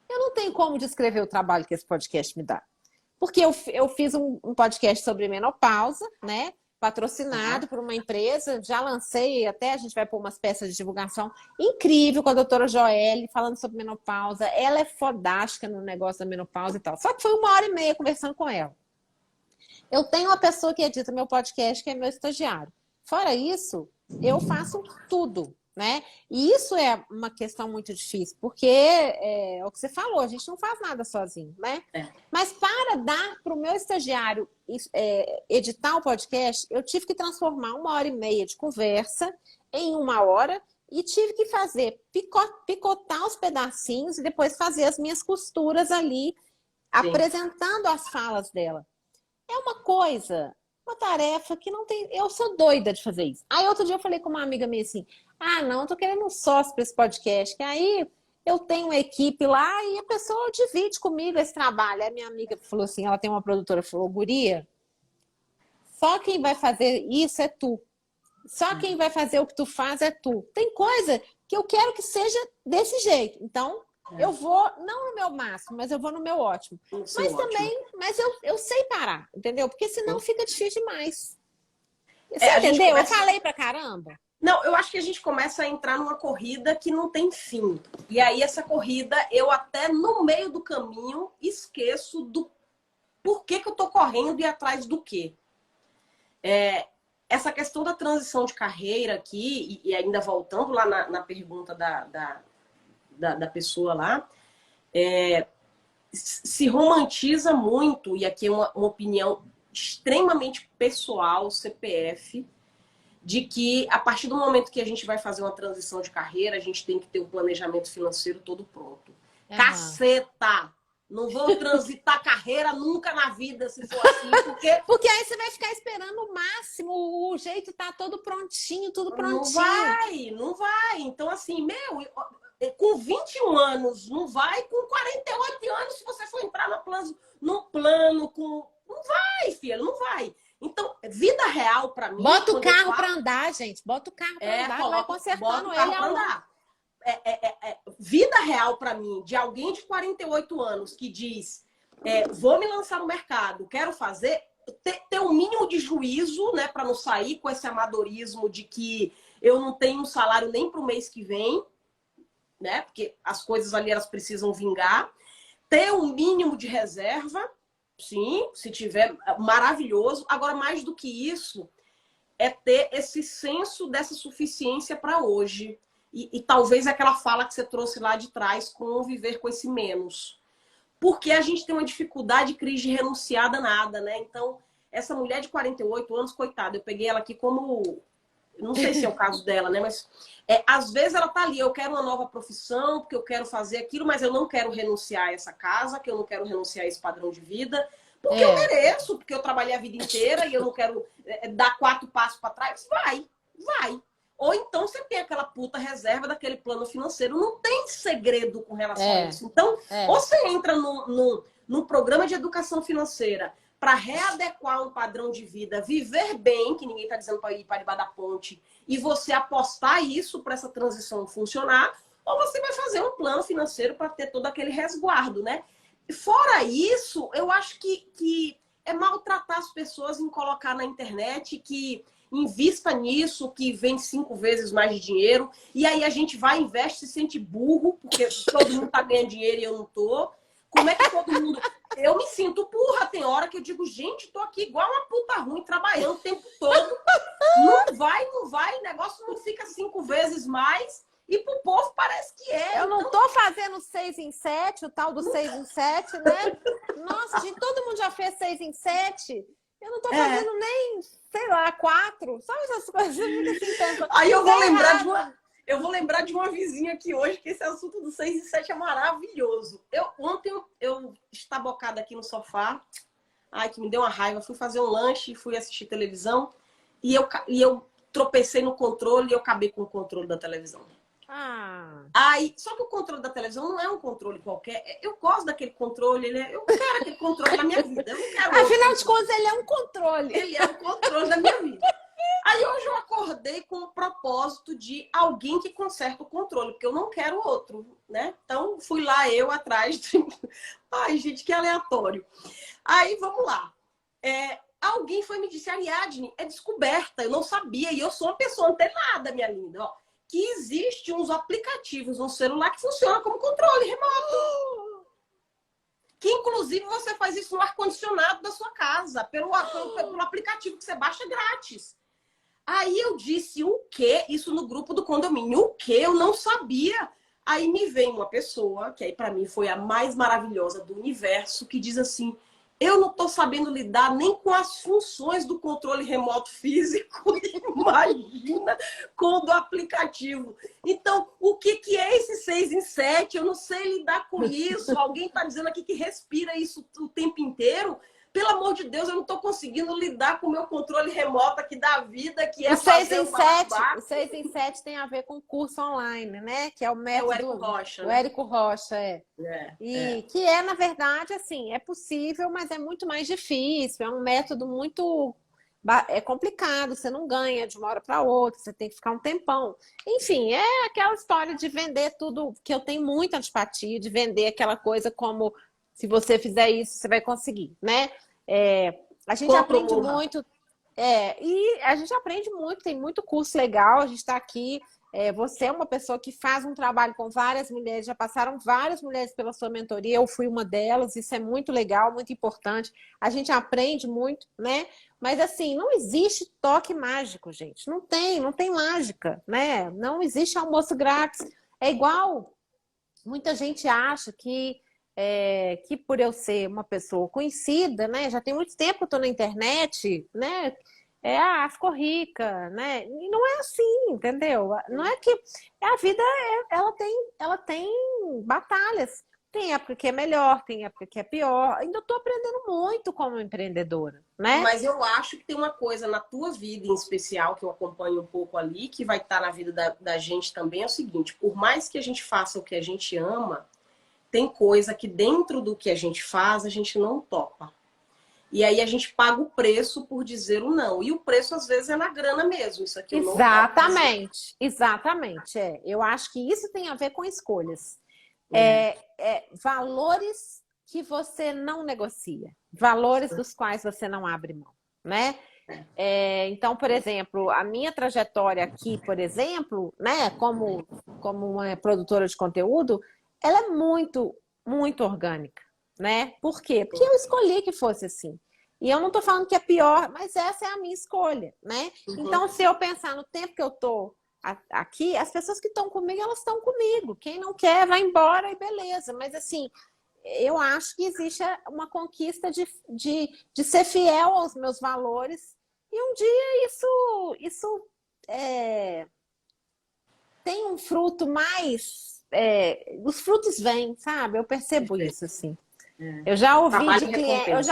Eu não tenho como descrever o trabalho que esse podcast me dá. Porque eu fiz um podcast sobre menopausa, né? Patrocinado por uma empresa, já lancei, até a gente vai pôr umas peças de divulgação incrível com a doutora Joelle, falando sobre menopausa. Ela é fodástica no negócio da menopausa e tal. Só que foi 1h30 conversando com ela. Eu tenho uma pessoa que edita meu podcast, que é meu estagiário. Fora isso, eu faço tudo, né? E isso é uma questão muito difícil, porque é o que você falou, a gente não faz nada sozinho, né? Mas para dar para o meu estagiário editar o podcast, eu tive que transformar 1h30 de conversa em 1 hora e tive que fazer, picotar os pedacinhos e depois fazer as minhas costuras ali, apresentando as falas dela. É uma tarefa que não tem... Eu sou doida de fazer isso. Aí outro dia eu falei com uma amiga minha assim, não, eu tô querendo um sócio para esse podcast, que aí eu tenho uma equipe lá e a pessoa divide comigo esse trabalho. Aí minha amiga falou assim, ela tem uma produtora, falou, guria, só quem vai fazer isso é tu. Só quem vai fazer o que tu faz é tu. Tem coisa que eu quero que seja desse jeito. Então, Eu vou, não no meu máximo, mas eu vou no meu ótimo. Mas também, eu sei parar, entendeu? Porque senão fica difícil demais. Você entendeu? Eu falei pra caramba. Não, eu acho que a gente começa a entrar numa corrida que não tem fim. E aí, essa corrida, eu até no meio do caminho esqueço do porquê que eu tô correndo e atrás do quê. Essa questão da transição de carreira aqui, e ainda voltando lá na pergunta da pessoa lá, se romantiza muito, e aqui é uma opinião extremamente pessoal, CPF, de que a partir do momento que a gente vai fazer uma transição de carreira, a gente tem que ter um planejamento financeiro todo pronto. Uhum. Caceta! Não vou transitar carreira nunca na vida, se for assim, porque... Porque aí você vai ficar esperando o máximo, o jeito tá todo prontinho, tudo prontinho. Não vai. Então, assim, com 21 anos, não vai. Com 48 anos, se você for entrar no plano com... Não vai, filha, não vai. Então, vida real pra mim... Bota o carro pra andar, gente. Bota o carro pra andar, vai consertando ele ao longo. Vida real para mim, de alguém de 48 anos que diz vou me lançar no mercado, quero fazer, ter um mínimo de juízo, né, para não sair com esse amadorismo de que eu não tenho um salário nem para o mês que vem, né, porque as coisas ali elas precisam vingar, ter um mínimo de reserva, sim, se tiver, maravilhoso. Agora, mais do que isso, é ter esse senso dessa suficiência para hoje. E talvez aquela fala que você trouxe lá de trás, com viver com esse menos. Porque a gente tem uma dificuldade, crise de renunciar danada, né? Então, essa mulher de 48 anos, coitada, eu peguei ela aqui como... Não sei se é o caso dela, né? Mas às vezes ela tá ali, eu quero uma nova profissão, porque eu quero fazer aquilo, mas eu não quero renunciar a essa casa, que eu não quero renunciar a esse padrão de vida, porque eu mereço, porque eu trabalhei a vida inteira e eu não quero dar 4 passos para trás. Vai. Ou então você tem aquela puta reserva daquele plano financeiro. Não tem segredo com relação a isso. Então, ou você entra num programa de educação financeira para readequar um padrão de vida, viver bem, que ninguém está dizendo para ir para debaixo da ponte, e você apostar isso para essa transição funcionar, ou você vai fazer um plano financeiro para ter todo aquele resguardo, né? Fora isso, eu acho que é maltratar as pessoas em colocar na internet que invista nisso, que vem 5 vezes mais de dinheiro, e aí a gente vai, investe, se sente burro, porque todo mundo tá ganhando dinheiro e eu não tô. Como é que todo mundo... Eu me sinto burra, tem hora que eu digo, gente, tô aqui igual uma puta ruim, trabalhando o tempo todo. Não vai, o negócio não fica 5 vezes mais, e pro povo parece que é. Eu não tô fazendo 6 em 7, o tal do 6 em 7, né? Nossa, gente, todo mundo já fez 6 em 7. Eu não tô fazendo nem, sei lá, 4. Sabe essas coisas? Assim, aí eu vou lembrar de uma vizinha aqui hoje, que esse assunto do 6 e 7 é maravilhoso. Ontem eu estabocada aqui no sofá, que me deu uma raiva, fui fazer um lanche, fui assistir televisão, e eu tropecei no controle e eu acabei com o controle da televisão. Só que o controle da televisão não é um controle qualquer. Eu gosto daquele controle, eu quero aquele controle na minha vida. Eu não quero Afinal de contas, ele é um controle. Ele é um controle da minha vida. Aí hoje eu acordei com o propósito de alguém que conserta o controle, porque eu não quero outro, né? Então fui lá eu atrás de... Ai, gente, que aleatório. Aí vamos lá. Alguém foi me disse, Ariadne, é descoberta, eu não sabia, e eu sou uma pessoa antenada, minha linda, ó, que existe uns aplicativos no celular que funcionam como controle remoto. Que, inclusive, você faz isso no ar-condicionado da sua casa, pelo aplicativo que você baixa grátis. Aí eu disse, o quê? Isso no grupo do condomínio. O quê? Eu não sabia. Aí me vem uma pessoa, que aí para mim foi a mais maravilhosa do universo, que diz assim, eu não estou sabendo lidar nem com as funções do controle remoto físico, imagina com o do aplicativo. Então, o que é esse 6 em 7? Eu não sei lidar com isso. Alguém está dizendo aqui que respira isso o tempo inteiro. Pelo amor de Deus, eu não estou conseguindo lidar com o meu controle remoto aqui da vida, que é o 6 em 7. O 6 em 7 tem a ver com curso online, né? Que é o método... o Érico Rocha. O Érico Rocha, que é, na verdade, assim, é possível, mas é muito mais difícil. É um método muito é complicado, você não ganha de uma hora para outra, você tem que ficar um tempão. Enfim, é aquela história de vender tudo, que eu tenho muita antipatia, de vender aquela coisa como se você fizer isso, você vai conseguir, né? A gente aprende muito, e a gente aprende muito, tem muito curso legal, a gente está aqui. Você é uma pessoa que faz um trabalho com várias mulheres, já passaram várias mulheres pela sua mentoria, eu fui uma delas, isso é muito legal, muito importante. A gente aprende muito, né? Mas assim, não existe toque mágico, gente. Não tem mágica, né? Não existe almoço grátis. É igual, muita gente acha que por eu ser uma pessoa conhecida, né? Já tem muito tempo que eu estou na internet, né? Ficou rica, né? E não é assim, entendeu? Não é que a vida ela tem batalhas. Tem época que é melhor, tem época que é pior. Ainda estou aprendendo muito como empreendedora, né? Mas eu acho que tem uma coisa na tua vida em especial, que eu acompanho um pouco ali, que vai estar na vida da gente também, é o seguinte: por mais que a gente faça o que a gente ama, tem coisa que dentro do que a gente faz, a gente não topa. E aí a gente paga o preço por dizer o não. E o preço, às vezes, é na grana mesmo. Isso aqui eu não Exatamente, exatamente. Eu acho que isso tem a ver com escolhas. Valores que você não negocia. Valores dos quais você não abre mão, né? Então, por exemplo, a minha trajetória aqui, por exemplo, né, como uma produtora de conteúdo, ela é muito, muito orgânica, né? Por quê? Porque eu escolhi que fosse assim. E eu não estou falando que é pior, mas essa é a minha escolha, né? Então, se eu pensar no tempo que eu estou aqui, as pessoas que estão comigo, elas estão comigo. Quem não quer, vai embora e beleza. Mas, assim, eu acho que existe uma conquista de ser fiel aos meus valores. E um dia isso tem um fruto mais... os frutos vêm, sabe? Eu percebo isso, assim. Eu já ouvi de cliente, eu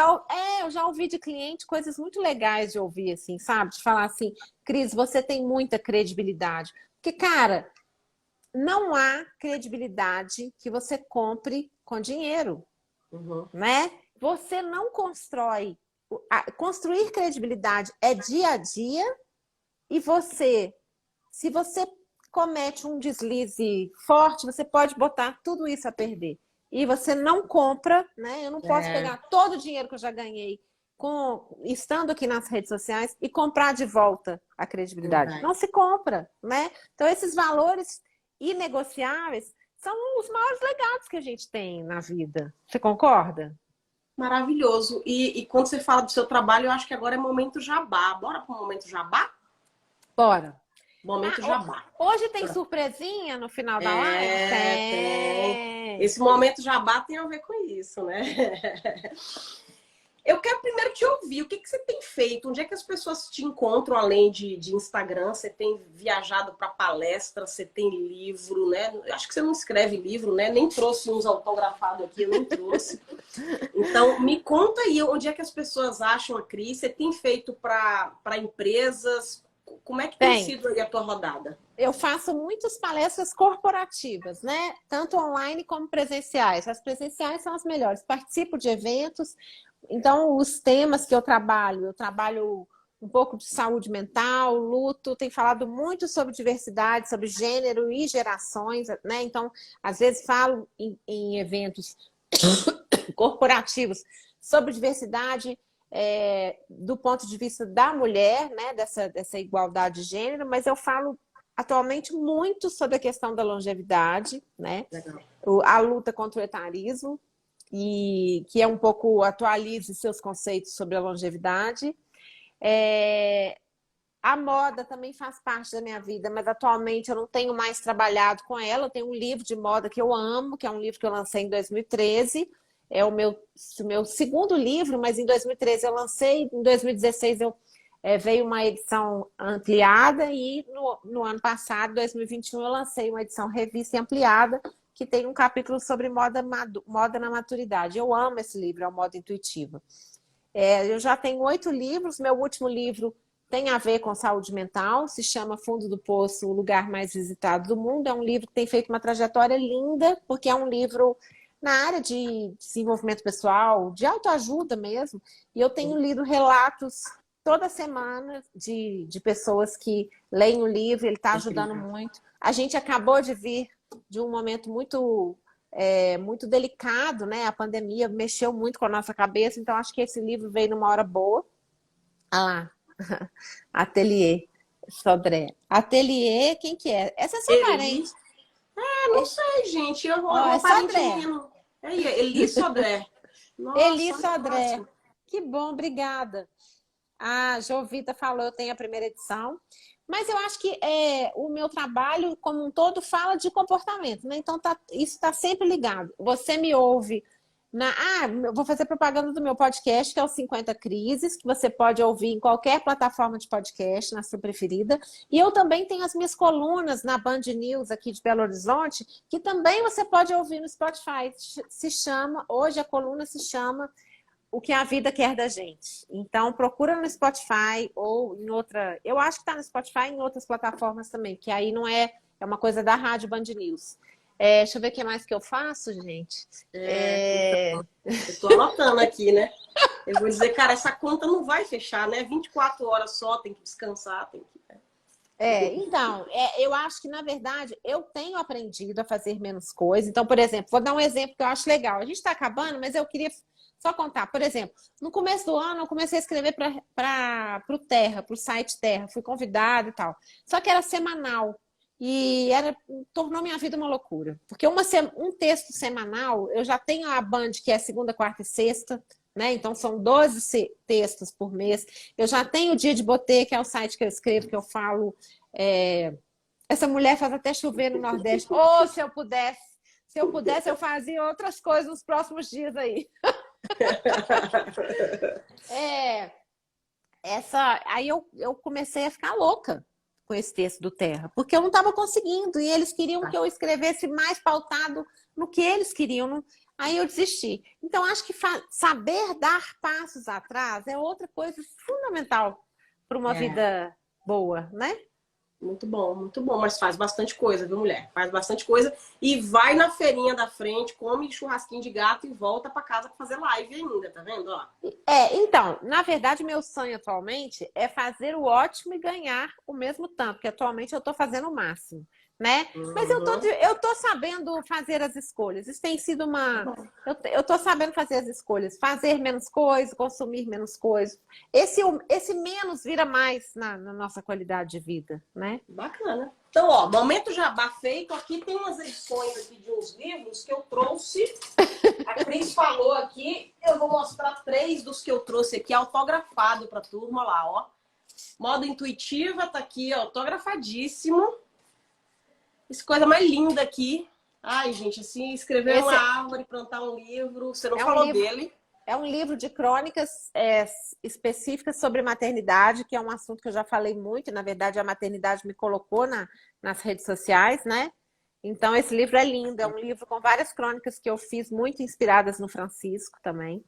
já ouvi de cliente coisas muito legais de ouvir, assim, sabe? De falar assim, Cris, você tem muita credibilidade. Porque, cara, não há credibilidade que você compre com dinheiro, né? Você não constrói. Construir credibilidade é dia a dia e se você comete um deslize forte, você pode botar tudo isso a perder. E você não compra, né? Eu não posso pegar todo o dinheiro que eu já ganhei estando aqui nas redes sociais e comprar de volta a credibilidade. Não se compra, né? Então, esses valores inegociáveis são os maiores legados que a gente tem na vida. Você concorda? Maravilhoso. E quando você fala do seu trabalho, eu acho que agora é momento jabá. Bora para o momento jabá? Bora. Momento jabá. Hoje tem surpresinha no final da live? Tem. Esse momento jabá tem a ver com isso, né? Eu quero primeiro te ouvir. O que você tem feito? Onde é que as pessoas te encontram além de Instagram? Você tem viajado para palestra? Você tem livro, né? Eu acho que você não escreve livro, né? Nem trouxe uns autografados aqui, eu nem trouxe. Então, me conta aí onde é que as pessoas acham a Cris. Você tem feito para empresas? Como é que tem sido aí a tua rodada? Eu faço muitas palestras corporativas, né? Tanto online como presenciais. As presenciais são as melhores. Participo de eventos. Então, os temas que eu trabalho um pouco de saúde mental, luto, tenho falado muito sobre diversidade, sobre gênero e gerações, né? Então, às vezes falo em eventos corporativos sobre diversidade, do ponto de vista da mulher, né? Dessa igualdade de gênero, mas eu falo atualmente muito sobre a questão da longevidade, né? A luta contra o etarismo, e que é um pouco atualize seus conceitos sobre a longevidade. A moda também faz parte da minha vida, mas atualmente eu não tenho mais trabalhado com ela. Eu tenho um livro de moda que eu amo, que é um livro que eu lancei em 2013. É o meu segundo livro, mas em 2013 eu lancei, em 2016 veio uma edição ampliada e no ano passado, 2021, eu lancei uma edição revista e ampliada que tem um capítulo sobre moda na maturidade. Eu amo esse livro, é o Moda Intuitiva. Eu já tenho 8 livros, meu último livro tem a ver com saúde mental, se chama Fundo do Poço, o lugar mais visitado do mundo. É um livro que tem feito uma trajetória linda, porque é um livro na área de desenvolvimento pessoal, de autoajuda mesmo, e eu tenho lido relatos toda semana de pessoas que leem o livro, ele está ajudando muito. A gente acabou de vir de um momento muito delicado, né? A pandemia mexeu muito com a nossa cabeça, então acho que esse livro veio numa hora boa. Ah lá, Ateliê Sodré. Ateliê, quem que é? Essa é sua parente. Não sei, gente. Eu vou é parente Sodré. menino. Eli Sodré. Nossa, Eli Sodré. ótimo. Que bom, obrigada. A Jovita falou, eu tenho a primeira edição. Mas eu acho que o meu trabalho, como um todo, fala de comportamento, né? Então, isso está sempre ligado. Você me ouve eu vou fazer propaganda do meu podcast, que é o 50 Crises, que você pode ouvir em qualquer plataforma de podcast, na sua preferida. E eu também tenho as minhas colunas na Band News aqui de Belo Horizonte, que também você pode ouvir no Spotify. Hoje a coluna se chama O que a Vida Quer da Gente. Então, procura no Spotify ou em outra... Eu acho que está no Spotify e em outras plataformas também, que aí não é uma coisa da Rádio Band News. Deixa eu ver o que mais que eu faço, gente. Eu tô anotando aqui, né? Eu vou dizer, cara, essa conta não vai fechar, né? 24 horas só, tem que descansar, tem que... Então, eu acho que, na verdade, eu tenho aprendido a fazer menos coisas. Então, por exemplo, vou dar um exemplo que eu acho legal. A gente está acabando, mas eu queria só contar. Por exemplo, no começo do ano, eu comecei a escrever para o Terra, para o site Terra. Fui convidada e tal. Só que era semanal. E tornou minha vida uma loucura. Porque um texto semanal, eu já tenho a Band, que é segunda, quarta e sexta, né? Então são 12 textos por mês. Eu já tenho o Dia de Botê, que é o site que eu escrevo, que eu falo. Essa mulher faz até chover no Nordeste. Ou se eu pudesse, eu fazia outras coisas nos próximos dias aí. Aí eu comecei a ficar louca com esse texto do Terra, porque eu não estava conseguindo, e eles queriam que eu escrevesse mais pautado no que eles queriam. Aí eu desisti. Então, acho que saber dar passos atrás é outra coisa fundamental para uma vida boa, né? Muito bom, mas faz bastante coisa, viu, mulher? Faz bastante coisa e vai na feirinha da frente, come churrasquinho de gato e volta para casa para fazer live ainda, tá vendo? Ó. Então, na verdade, meu sonho atualmente é fazer o ótimo e ganhar o mesmo tanto, porque atualmente eu tô fazendo o máximo, né? Mas eu tô sabendo fazer as escolhas. Isso tem sido eu tô sabendo fazer as escolhas, fazer menos coisas, consumir menos coisas. Esse menos vira mais na nossa qualidade de vida, né? Bacana. Então, ó, momento jabá feito. Aqui tem umas edições aqui de uns livros que eu trouxe. A Cris falou aqui. Eu vou mostrar 3 dos que eu trouxe aqui, autografado pra turma lá, ó. Modo Intuitiva, tá aqui, ó, autografadíssimo. Essa coisa mais linda aqui. Ai, gente, assim, escrever uma árvore, plantar um livro. Você não falou dele. É um livro de crônicas específicas sobre maternidade, que é um assunto que eu já falei muito. Na verdade, a maternidade me colocou nas redes sociais, né? Então, esse livro é lindo. É um livro com várias crônicas que eu fiz, muito inspiradas no Francisco também.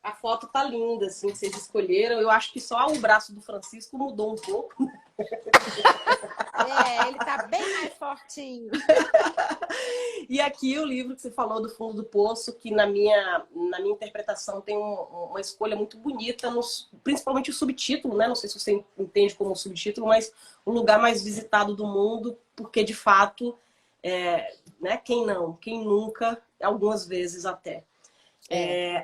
A foto tá linda, assim, que vocês escolheram. Eu acho que só o braço do Francisco mudou um pouco. Ele tá bem mais fortinho. E aqui o livro que você falou do Fundo do Poço, que na minha interpretação tem uma escolha muito bonita, principalmente o subtítulo, né? Não sei se você entende como subtítulo, mas o lugar mais visitado do mundo, porque de fato, né? Quem nunca, algumas vezes até.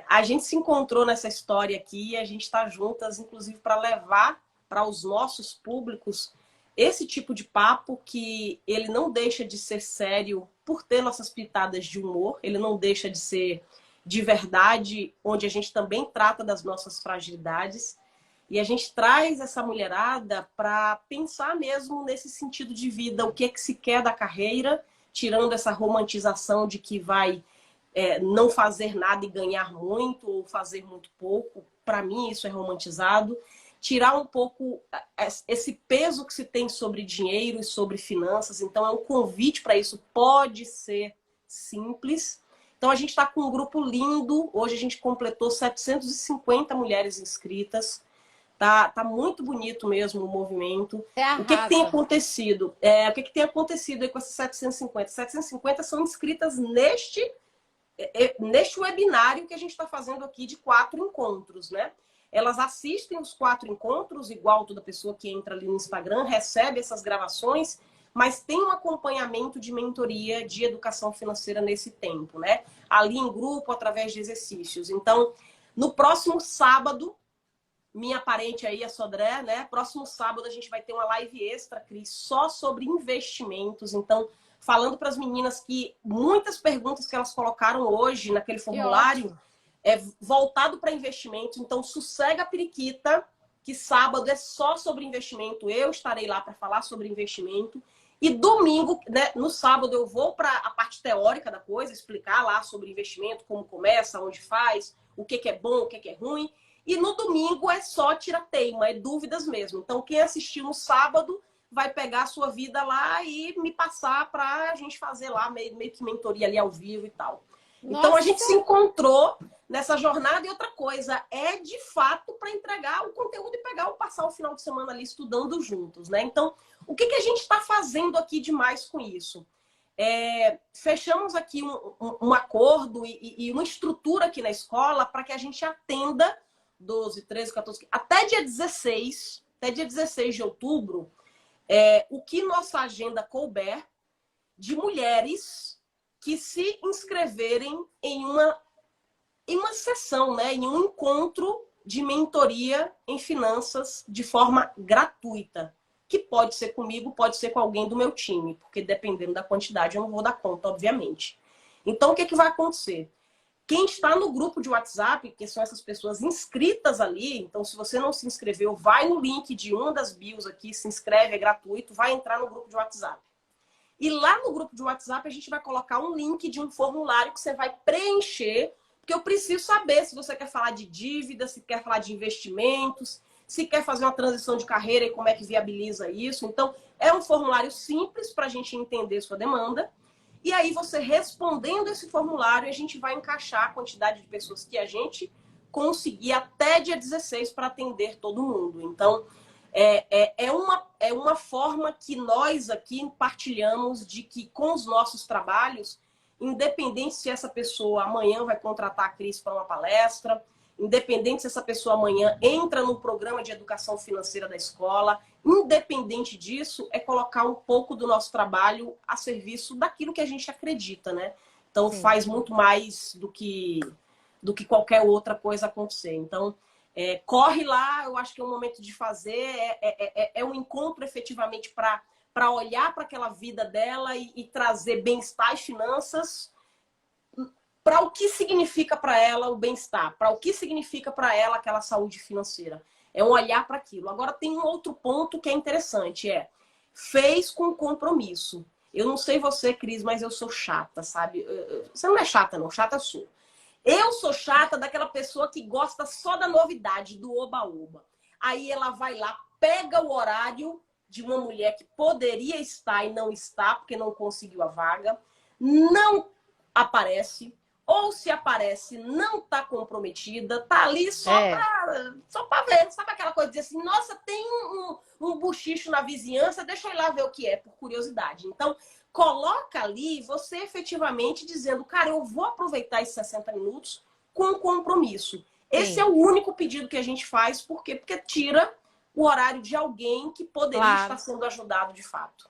A gente se encontrou nessa história aqui e a gente está juntas, inclusive, para levar para os nossos públicos esse tipo de papo que ele não deixa de ser sério por ter nossas pitadas de humor, ele não deixa de ser de verdade, onde a gente também trata das nossas fragilidades e a gente traz essa mulherada para pensar mesmo nesse sentido de vida, o que é que se quer da carreira, tirando essa romantização de que vai não fazer nada e ganhar muito ou fazer muito pouco. Para mim isso é romantizado. Tirar um pouco esse peso que se tem sobre dinheiro e sobre finanças. Então, é um convite para isso. Pode ser simples. Então, a gente está com um grupo lindo. Hoje, a gente completou 750 mulheres inscritas. Tá muito bonito mesmo o movimento. O que tem acontecido? O que tem acontecido aí com essas 750? 750 são inscritas neste webinário que a gente está fazendo aqui de 4 encontros, né? Elas assistem os 4 encontros, igual toda pessoa que entra ali no Instagram, recebe essas gravações, mas tem um acompanhamento de mentoria de educação financeira nesse tempo, né? Ali em grupo, através de exercícios. Então, no próximo sábado, minha parente aí, a Sodré, né? Próximo sábado a gente vai ter uma live extra, Cris, só sobre investimentos. Então, falando para as meninas que muitas perguntas que elas colocaram hoje naquele formulário é voltado para investimentos. Então, sossega a periquita, que sábado é só sobre investimento. Eu estarei lá para falar sobre investimento. E domingo, né, no sábado, eu vou para a parte teórica da coisa, explicar lá sobre investimento, como começa, onde faz, o que é bom, o que é ruim. E no domingo é só tira-teima, é dúvidas mesmo. Então, quem assistiu no sábado vai pegar a sua vida lá e me passar para a gente fazer lá meio que mentoria ali ao vivo e tal. Nossa. Então, a gente se encontrou nessa jornada. E outra coisa, é de fato para entregar o conteúdo e passar o final de semana ali estudando juntos, né? Então, o que a gente está fazendo aqui demais com isso? Fechamos aqui um acordo e uma estrutura aqui na escola para que a gente atenda 12, 13, 14, até dia 16 de outubro, o que nossa agenda couber de mulheres que se inscreverem em uma sessão, né, em um encontro de mentoria em finanças de forma gratuita, que pode ser comigo, pode ser com alguém do meu time, porque dependendo da quantidade eu não vou dar conta, obviamente. Então, o que vai acontecer? Quem está no grupo de WhatsApp, que são essas pessoas inscritas ali, então se você não se inscreveu, vai no link de uma das bios aqui, se inscreve, é gratuito, vai entrar no grupo de WhatsApp. E lá no grupo de WhatsApp a gente vai colocar um link de um formulário que você vai preencher, porque eu preciso saber se você quer falar de dívida, se quer falar de investimentos, se quer fazer uma transição de carreira e como é que viabiliza isso. Então, é um formulário simples para a gente entender sua demanda. E aí, você respondendo esse formulário, a gente vai encaixar a quantidade de pessoas que a gente conseguir até dia 16 para atender todo mundo. Então, é uma forma que nós aqui partilhamos de que com os nossos trabalhos, independente se essa pessoa amanhã vai contratar a Cris para uma palestra, independente se essa pessoa amanhã entra no programa de educação financeira da escola, independente disso, é colocar um pouco do nosso trabalho a serviço daquilo que a gente acredita, né? Então, Sim. faz muito mais do que qualquer outra coisa acontecer. Então, corre lá, eu acho que é o momento de fazer, é um encontro efetivamente para olhar para aquela vida dela e trazer bem-estar e finanças para o que significa para ela o bem-estar, para o que significa para ela aquela saúde financeira. É um olhar para aquilo. Agora, tem um outro ponto que é interessante, fez com compromisso. Eu não sei você, Cris, mas eu sou chata, sabe? Você não é chata, não. Chata sou. Eu sou chata daquela pessoa que gosta só da novidade, do oba-oba. Aí ela vai lá, pega o horário de uma mulher que poderia estar e não está, porque não conseguiu a vaga, não aparece, ou se aparece, não está comprometida, tá ali só para ver. Sabe aquela coisa de dizer assim, nossa, tem um buchicho na vizinhança, deixa eu ir lá ver o que é, por curiosidade. Então, coloca ali você efetivamente dizendo, cara, eu vou aproveitar esses 60 minutos com compromisso. Esse é o único pedido que a gente faz, por quê? Porque tira o horário de alguém que poderia estar sendo ajudado de fato.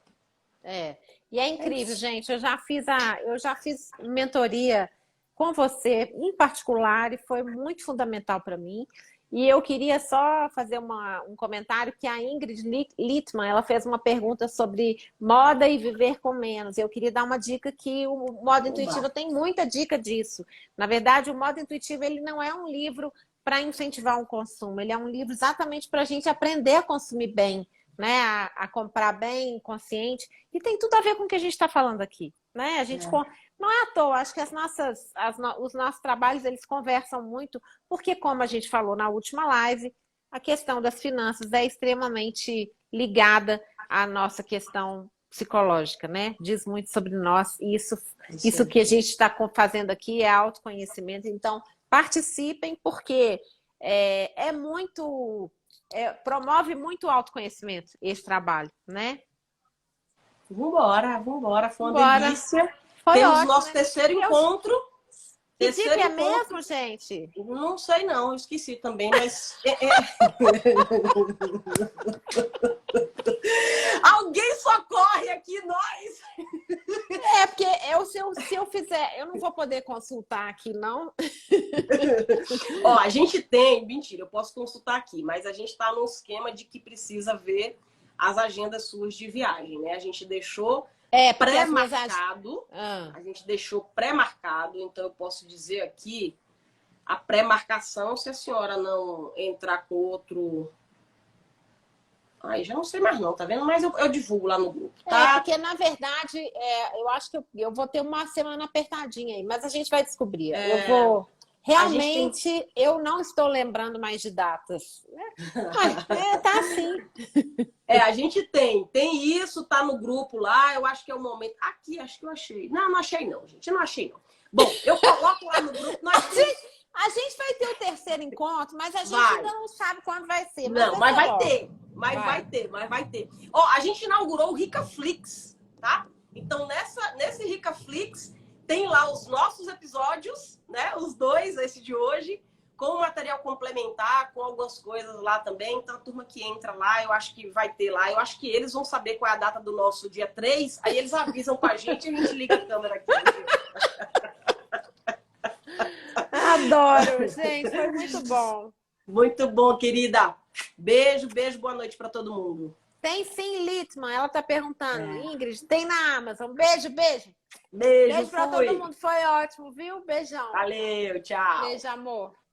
E é incrível, gente. Eu já fiz mentoria com você, em particular, e foi muito fundamental para mim. E eu queria só fazer um comentário que a Ingrid Littmann, ela fez uma pergunta sobre moda e viver com menos. Eu queria dar uma dica que o Modo Intuitivo tem muita dica disso. Na verdade, o Modo Intuitivo ele não é um livro para incentivar o consumo, ele é um livro exatamente para a gente aprender a consumir bem, né? A comprar bem, consciente. E tem tudo a ver com o que a gente está falando aqui, né? A gente não é à toa, acho que os nossos trabalhos eles conversam muito, porque como a gente falou na última live, a questão das finanças é extremamente ligada à nossa questão psicológica, né? Diz muito sobre nós e isso que a gente está fazendo aqui é autoconhecimento. Então, participem porque promove muito autoconhecimento esse trabalho, né? Vambora. Foi uma delícia. Temos nosso terceiro encontro. Que dia que é encontro. mesmo, gente? Não sei não, eu esqueci também, mas... Alguém socorre aqui, nós! É, porque se eu fizer, eu não vou poder consultar aqui, não. Ó, a gente tem... Mentira, eu posso consultar aqui, mas a gente está num esquema de que precisa ver as agendas suas de viagem, né? A gente deixou pré-marcado. A gente deixou pré-marcado, então eu posso dizer aqui a pré-marcação, se a senhora não entrar com outro... Ai, já não sei mais não, tá vendo? Mas eu divulgo lá no grupo, tá? Porque, na verdade, eu acho que eu vou ter uma semana apertadinha aí, mas a gente vai descobrir. Eu vou... Realmente, eu não estou lembrando mais de datas. Tá assim. A gente tem isso, tá no grupo lá, eu acho que é o momento. Aqui, acho que eu achei. Não achei não, gente, não achei não. Bom, eu coloco lá no grupo, nós A gente vai ter o terceiro encontro, mas a gente ainda não sabe quando vai ser. Não, mas vai logo. ter. Mas vai ter. Ó, a gente inaugurou o RicaFlix, tá? Então, nesse RicaFlix, tem lá os nossos episódios, né? Os dois, esse de hoje, com material complementar, com algumas coisas lá também. Então, a turma que entra lá, eu acho que vai ter lá. Eu acho que eles vão saber qual é a data do nosso dia 3. Aí eles avisam com a gente e a gente liga a câmera aqui. Adoro, gente. Foi muito bom. Muito bom, querida. Beijo, boa noite para todo mundo. Tem sim, Littman. Ela tá perguntando. Ingrid, tem na Amazon. Beijo. Beijo Pra todo mundo. Foi ótimo, viu? Beijão. Valeu, tchau. Beijo, amor.